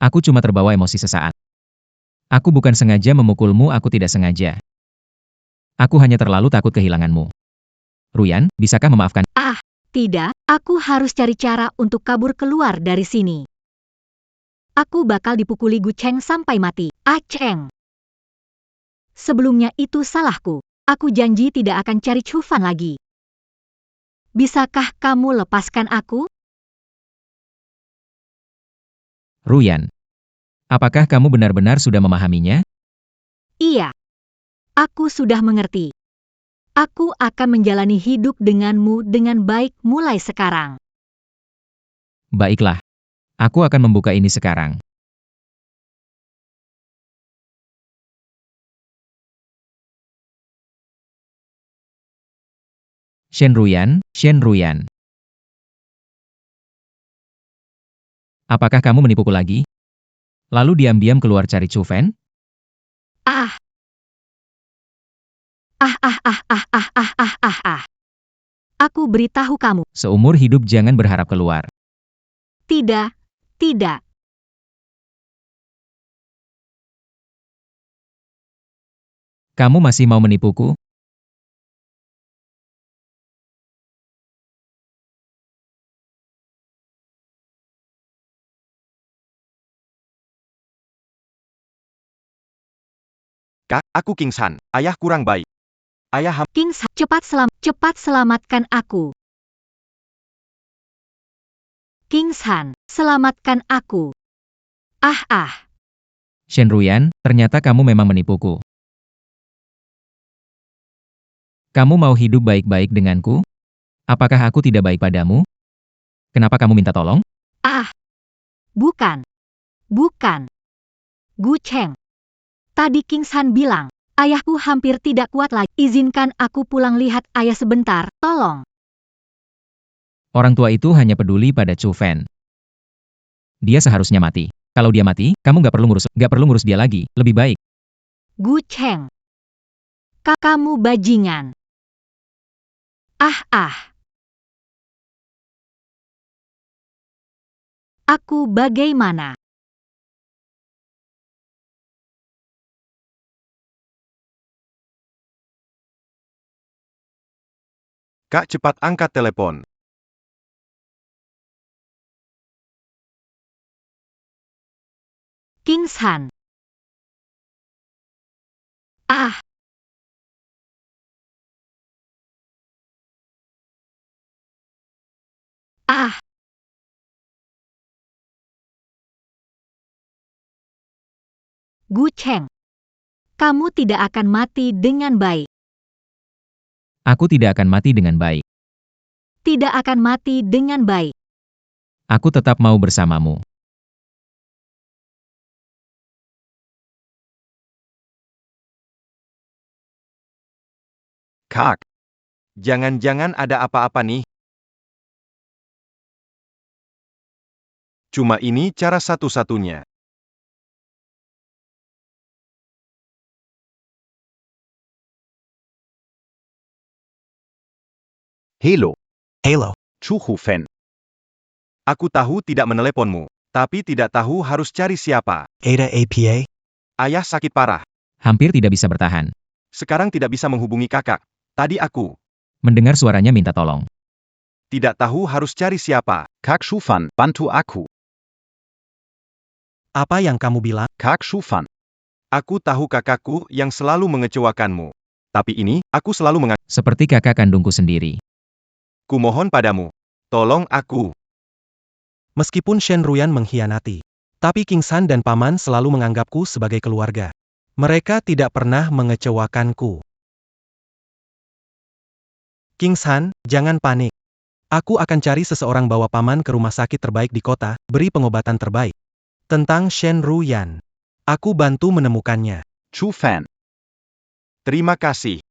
Aku cuma terbawa emosi sesaat. Aku bukan sengaja memukulmu, aku tidak sengaja. Aku hanya terlalu takut kehilanganmu. Ruyan, bisakah memaafkan? Tidak, aku harus cari cara untuk kabur keluar dari sini. Aku bakal dipukuli Gu Cheng sampai mati. Cheng. Sebelumnya itu salahku. Aku janji tidak akan cari Chu Fan lagi. Bisakah kamu lepaskan aku? Ruyan. Apakah kamu benar-benar sudah memahaminya? Iya. Aku sudah mengerti. Aku akan menjalani hidup denganmu dengan baik mulai sekarang. Baiklah. Aku akan membuka ini sekarang. Shen Ruyan, Shen Ruyan. Apakah kamu menipuku lagi? Lalu diam-diam keluar cari Chu Fan? Ah. Ah ah ah ah ah ah ah ah ah. Aku beritahu kamu. Seumur hidup jangan berharap keluar. Tidak, tidak. Kamu masih mau menipuku? Kak, aku King San. Ayah kurang baik. Ayah Cepat selamatkan aku. King San, selamatkan aku. Ah ah. Shen Ruyan, ternyata kamu memang menipuku. Kamu mau hidup baik-baik denganku? Apakah aku tidak baik padamu? Kenapa kamu minta tolong? Ah. Bukan. Bukan. Gu Cheng. Tadi King San bilang, ayahku hampir tidak kuat lagi. Izinkan aku pulang lihat ayah sebentar, tolong. Orang tua itu hanya peduli pada Chu Fan. Dia seharusnya mati. Kalau dia mati, kamu nggak perlu ngurus dia lagi. Lebih baik. Gu Cheng. Kamu bajingan. Ah ah. Aku bagaimana? Kak, cepat angkat telepon. King San. Ah. Ah. Gu Cheng. Kamu tidak akan mati dengan baik. Aku tidak akan mati dengan baik. Tidak akan mati dengan baik. Aku tetap mau bersamamu. Kak, jangan-jangan ada apa-apa nih? Cuma ini cara satu-satunya. Halo, Halo. Chu Fan. Aku tahu tidak meneleponmu, tapi tidak tahu harus cari siapa. Ada APA? Ayah sakit parah. Hampir tidak bisa bertahan. Sekarang tidak bisa menghubungi kakak. Tadi aku Mendengar suaranya minta tolong. tidak tahu harus cari siapa. Kak Fan, bantu aku. Apa yang kamu bilang? Kak Fan. Aku tahu kakakku yang selalu mengecewakanmu. Tapi ini, aku selalu Seperti kakak kandungku sendiri. Kumohon padamu. Tolong aku. Meskipun Shen Ruyan mengkhianati, tapi King San dan Paman selalu menganggapku sebagai keluarga. Mereka tidak pernah mengecewakanku. King San, jangan panik. Aku akan cari seseorang bawa Paman ke rumah sakit terbaik di kota, beri pengobatan terbaik. Tentang Shen Ruyan, aku bantu menemukannya. Chu Fan. Terima kasih.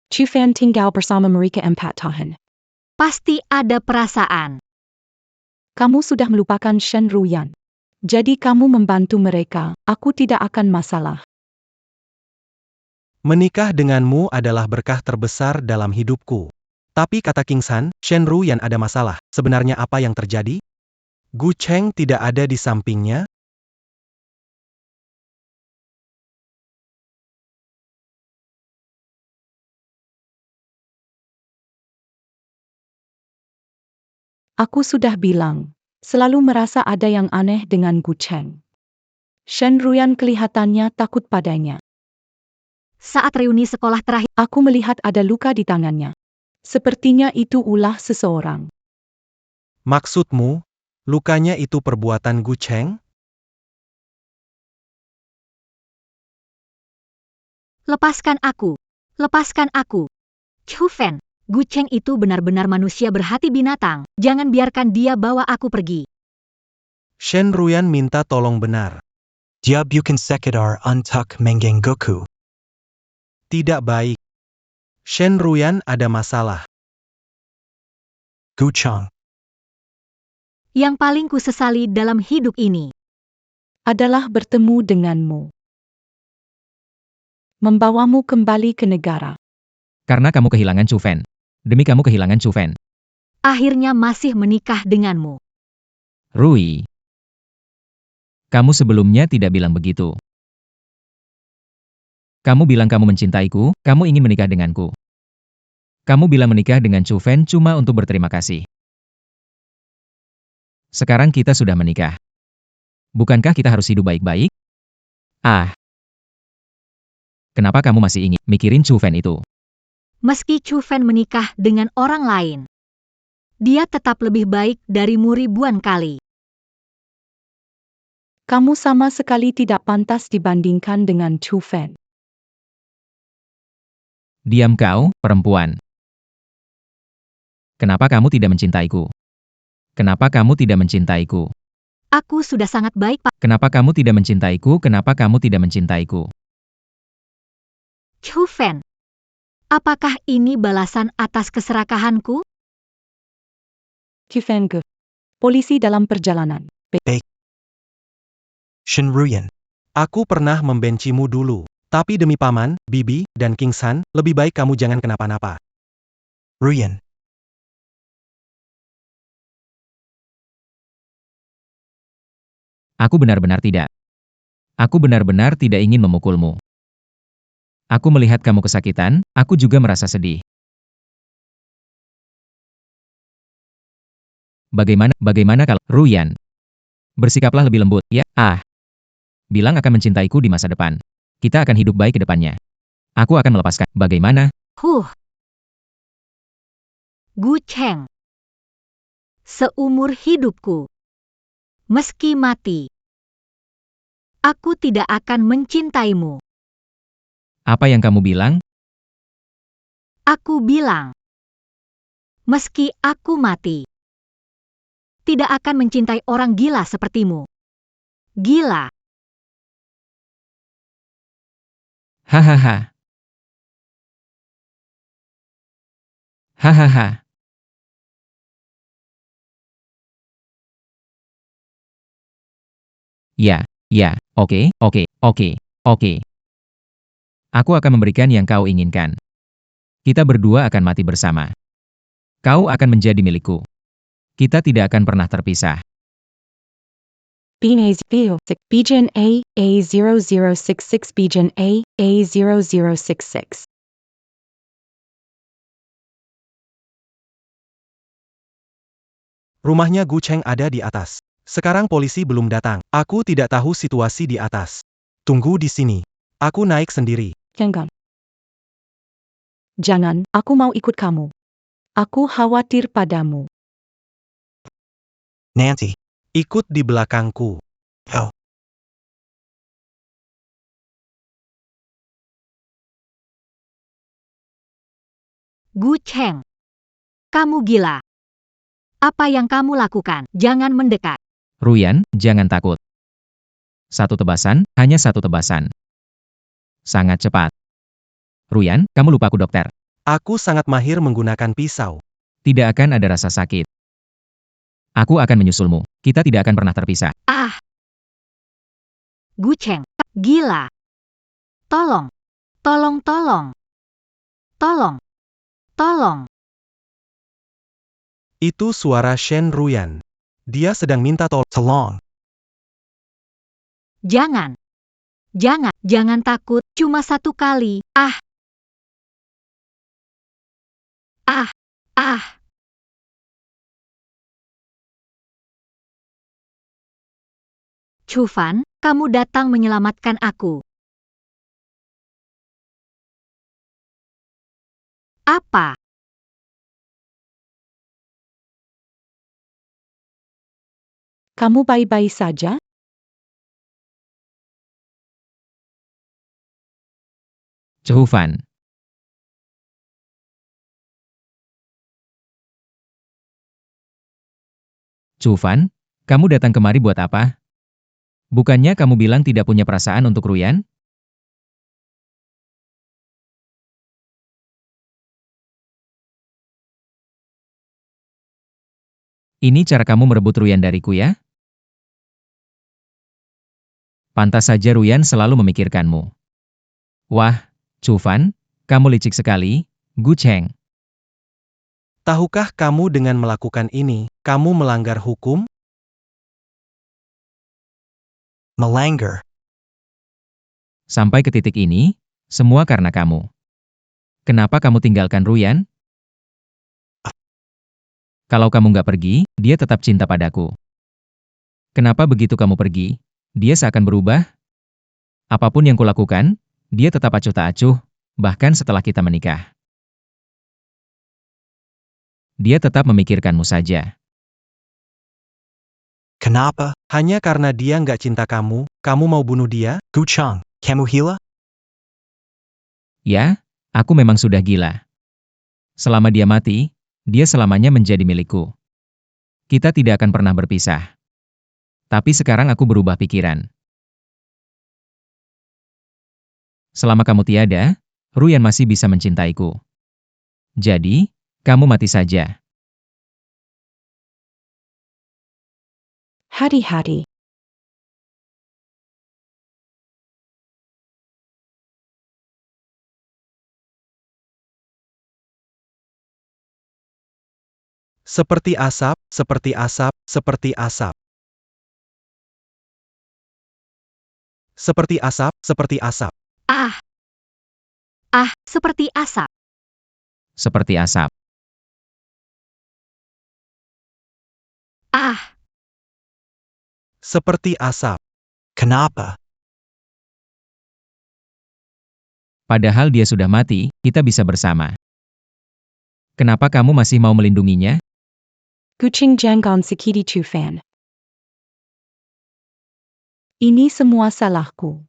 Chu Fan tinggal bersama mereka 4 tahun. Pasti ada perasaan. Kamu sudah melupakan Shen Ruyan. Jadi kamu membantu mereka, aku tidak akan masalah. Menikah denganmu adalah berkah terbesar dalam hidupku. Tapi kata King San, Shen Ruyan ada masalah. Sebenarnya apa yang terjadi? Gu Cheng tidak ada di sampingnya? Aku sudah bilang, selalu merasa ada yang aneh dengan Gu Cheng. Shen Ruyan kelihatannya takut padanya. Saat reuni sekolah terakhir, Aku melihat ada luka di tangannya. Sepertinya itu ulah seseorang. Maksudmu, lukanya itu perbuatan Gu Cheng? lepaskan aku. Lepaskan aku. Chu Fan, Gu Cheng itu benar-benar manusia berhati binatang. Jangan biarkan dia bawa aku pergi. Shen Ruyan minta tolong benar. Dia bukan sekedar untuk menggangguku. Tidak baik. Shen Ruyan ada masalah. Gu Cheng. Yang paling kusesali dalam hidup ini adalah bertemu denganmu. Membawamu kembali ke negara. Karena kamu kehilangan Chu Fan. Demi kamu kehilangan Chu Fan. akhirnya masih menikah denganmu. Rui. Kamu sebelumnya tidak bilang begitu. Kamu bilang kamu mencintaiku, kamu ingin menikah denganku. Kamu bilang menikah dengan Chu Fan cuma untuk berterima kasih. Sekarang kita sudah menikah. Bukankah kita harus hidup baik-baik? Ah. Kenapa kamu masih ingin mikirin Chu Fan itu? Meski Chu Fan menikah dengan orang lain, dia tetap lebih baik darimu ribuan kali. Kamu sama sekali tidak pantas dibandingkan dengan Chu Fan. Diam kau, perempuan. Kenapa kamu tidak mencintaiku? Kenapa kamu tidak mencintaiku? Aku sudah sangat baik, Pak. Kenapa kamu tidak mencintaiku? Kenapa kamu tidak mencintaiku? Chu Fan, apakah ini balasan atas keserakahanku? Chu Fan Ge. Polisi dalam perjalanan. Shen Ruyan. Aku pernah membencimu dulu. Tapi demi Paman, Bibi, dan King San, lebih baik kamu jangan kenapa-napa. Ruyan. Aku benar-benar tidak. Aku benar-benar tidak ingin memukulmu. Aku melihat kamu kesakitan, aku juga merasa sedih. Bagaimana kalau Ruyan? Bersikaplah lebih lembut, ya. Bilang akan mencintaiku di masa depan. Kita akan hidup baik ke depannya. Aku akan melepaskan. Bagaimana? Gu Cheng. Seumur hidupku, meski mati, aku tidak akan mencintaimu. Apa yang kamu bilang? Aku bilang, meski aku mati, tidak akan mencintai orang gila sepertimu. Gila. Hahaha. Hahaha. Ya, oke. Aku akan memberikan yang kau inginkan. Kita berdua akan mati bersama. Kau akan menjadi milikku. Kita tidak akan pernah terpisah. Bijan A0066 Bijan A0066. Rumahnya Gu Cheng ada di atas. Sekarang polisi belum datang. Aku tidak tahu situasi di atas. Tunggu di sini. Aku naik sendiri. Jangan, aku mau ikut kamu. Aku khawatir padamu. Nancy. Ikut di belakangku. Oh. Gu Cheng, kamu gila. Apa yang kamu lakukan? Jangan mendekat. Ruyan, jangan takut. Satu tebasan, hanya satu tebasan. Sangat cepat. Ruyan, kamu lupa aku dokter. Aku sangat mahir menggunakan pisau. Tidak akan ada rasa sakit. Aku akan menyusulmu. Kita tidak akan pernah terpisah. Gu Cheng, gila. Tolong. Itu suara Shen Ruyan. Dia sedang minta tolong. Jangan takut, cuma satu kali. Chu Fan, kamu datang menyelamatkan aku. Apa? Kamu baik-baik saja? Chu Fan. Chu Fan, kamu datang kemari buat apa? Bukannya kamu bilang tidak punya perasaan untuk Ruyan? Ini cara kamu merebut Ruyan dariku ya? Pantas saja Ruyan selalu memikirkanmu. Wah, Chu Fan, kamu licik sekali, Gu Cheng. Tahukah kamu dengan melakukan ini, kamu melanggar hukum? Melanggar. Sampai ke titik ini, semua karena kamu. Kenapa kamu tinggalkan Ruyan? Kalau kamu nggak pergi, dia tetap cinta padaku. Kenapa begitu kamu pergi, dia seakan berubah? Apapun yang kulakukan, dia tetap acuh tak acuh, bahkan setelah kita menikah. Dia tetap memikirkanmu saja. Kenapa? Hanya karena dia nggak cinta kamu mau bunuh dia? Gu Cheng, kamu gila? Ya, aku memang sudah gila. Selama dia mati, dia selamanya menjadi milikku. Kita tidak akan pernah berpisah. Tapi sekarang aku berubah pikiran. Selama kamu tiada, Ruyan masih bisa mencintaiku. Jadi, kamu mati saja. Hari-hari. Seperti asap, seperti asap, seperti asap. Seperti asap, seperti asap. Ah, seperti asap. Seperti asap. Ah, Seperti asap. Kenapa? Padahal dia sudah mati, kita bisa bersama. Kenapa kamu masih mau melindunginya? Kucing Janggon Sakiti Chu Fan. Ini semua salahku.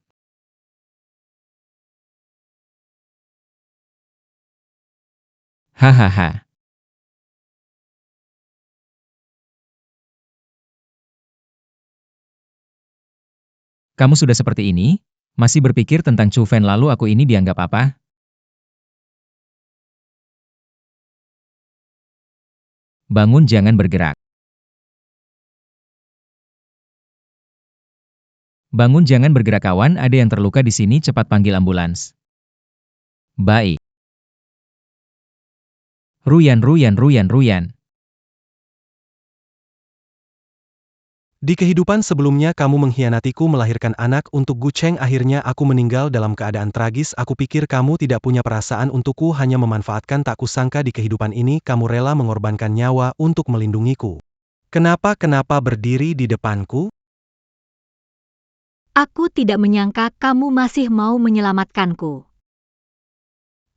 Hahaha. Kamu sudah seperti ini? Masih berpikir tentang Chu Fan lalu aku ini dianggap apa? Bangun, jangan bergerak. Bangun, jangan bergerak kawan, ada yang terluka di sini, cepat panggil ambulans. Baik. Ruyan. Di kehidupan sebelumnya kamu mengkhianatiku melahirkan anak untuk Gu Cheng, akhirnya aku meninggal dalam keadaan tragis. Aku pikir kamu tidak punya perasaan untukku, hanya memanfaatkan. Tak kusangka di kehidupan ini kamu rela mengorbankan nyawa untuk melindungiku. Kenapa berdiri di depanku? aku tidak menyangka kamu masih mau menyelamatkanku.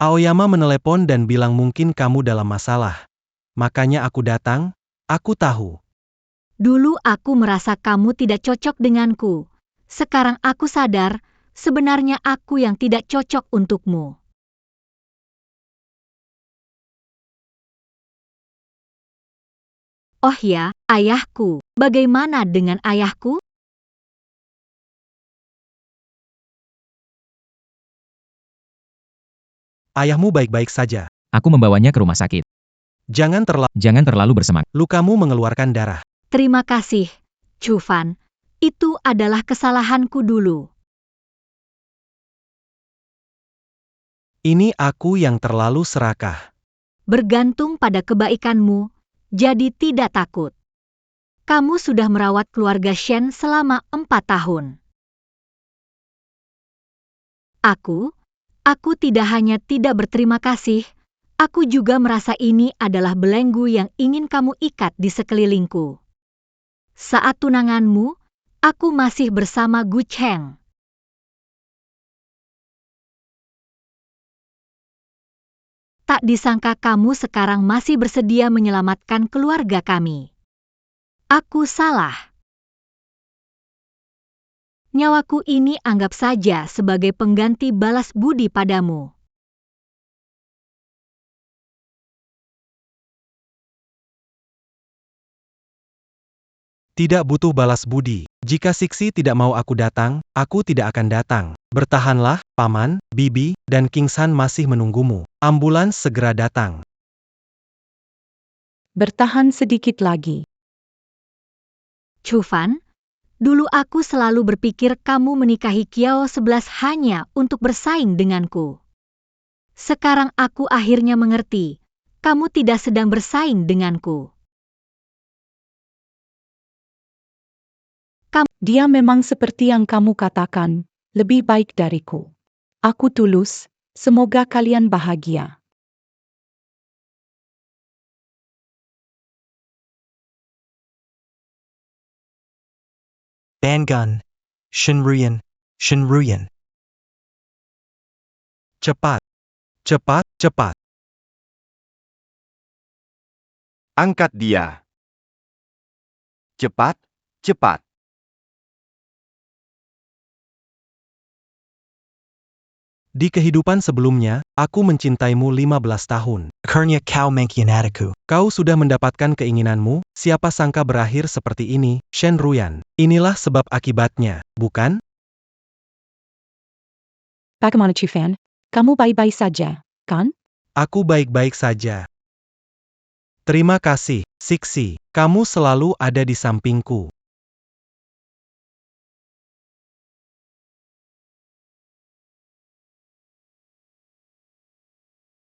Aoyama menelepon dan bilang mungkin kamu dalam masalah. Makanya aku datang, aku tahu. Dulu aku merasa kamu tidak cocok denganku. Sekarang aku sadar, sebenarnya aku yang tidak cocok untukmu. Oh ya, ayahku. Bagaimana dengan ayahku? Ayahmu baik-baik saja. Aku membawanya ke rumah sakit. Jangan terlalu bersemangat. lukamu mengeluarkan darah. Terima kasih, Chu Fan. Itu adalah kesalahanku dulu. Ini aku yang terlalu serakah. Bergantung pada kebaikanmu, jadi tidak takut. Kamu sudah merawat keluarga Shen selama 4 tahun. Aku tidak hanya tidak berterima kasih, aku juga merasa ini adalah belenggu yang ingin kamu ikat di sekelilingku. Saat tunanganmu, aku masih bersama Gu Cheng. Tak disangka kamu sekarang masih bersedia menyelamatkan keluarga kami. Aku salah. Nyawaku ini anggap saja sebagai pengganti balas budi padamu. Tidak butuh balas budi. Jika Siksi tidak mau aku datang, aku tidak akan datang. Bertahanlah, Paman, Bibi, dan King San masih menunggumu. Ambulans segera datang. Bertahan sedikit lagi. Chufan, dulu aku selalu berpikir kamu menikahi Kiao 11 hanya untuk bersaing denganku. Sekarang aku akhirnya mengerti, kamu tidak sedang bersaing denganku. Dia memang seperti yang kamu katakan, lebih baik dariku. Aku tulus, semoga kalian bahagia. Bangun. Shinruyan. Shinruyan. Cepat. Cepat, cepat. Angkat dia. Cepat, cepat. Di kehidupan sebelumnya, aku mencintaimu 15 tahun. Akhirnya kau mengkhianatiku. Kau sudah mendapatkan keinginanmu, siapa sangka berakhir seperti ini, Shen Ruyan. Inilah sebab akibatnya, bukan? Bagaimana Chufan? Kamu baik-baik saja, kan? Aku baik-baik saja. Terima kasih, Sixi. Kamu selalu ada di sampingku.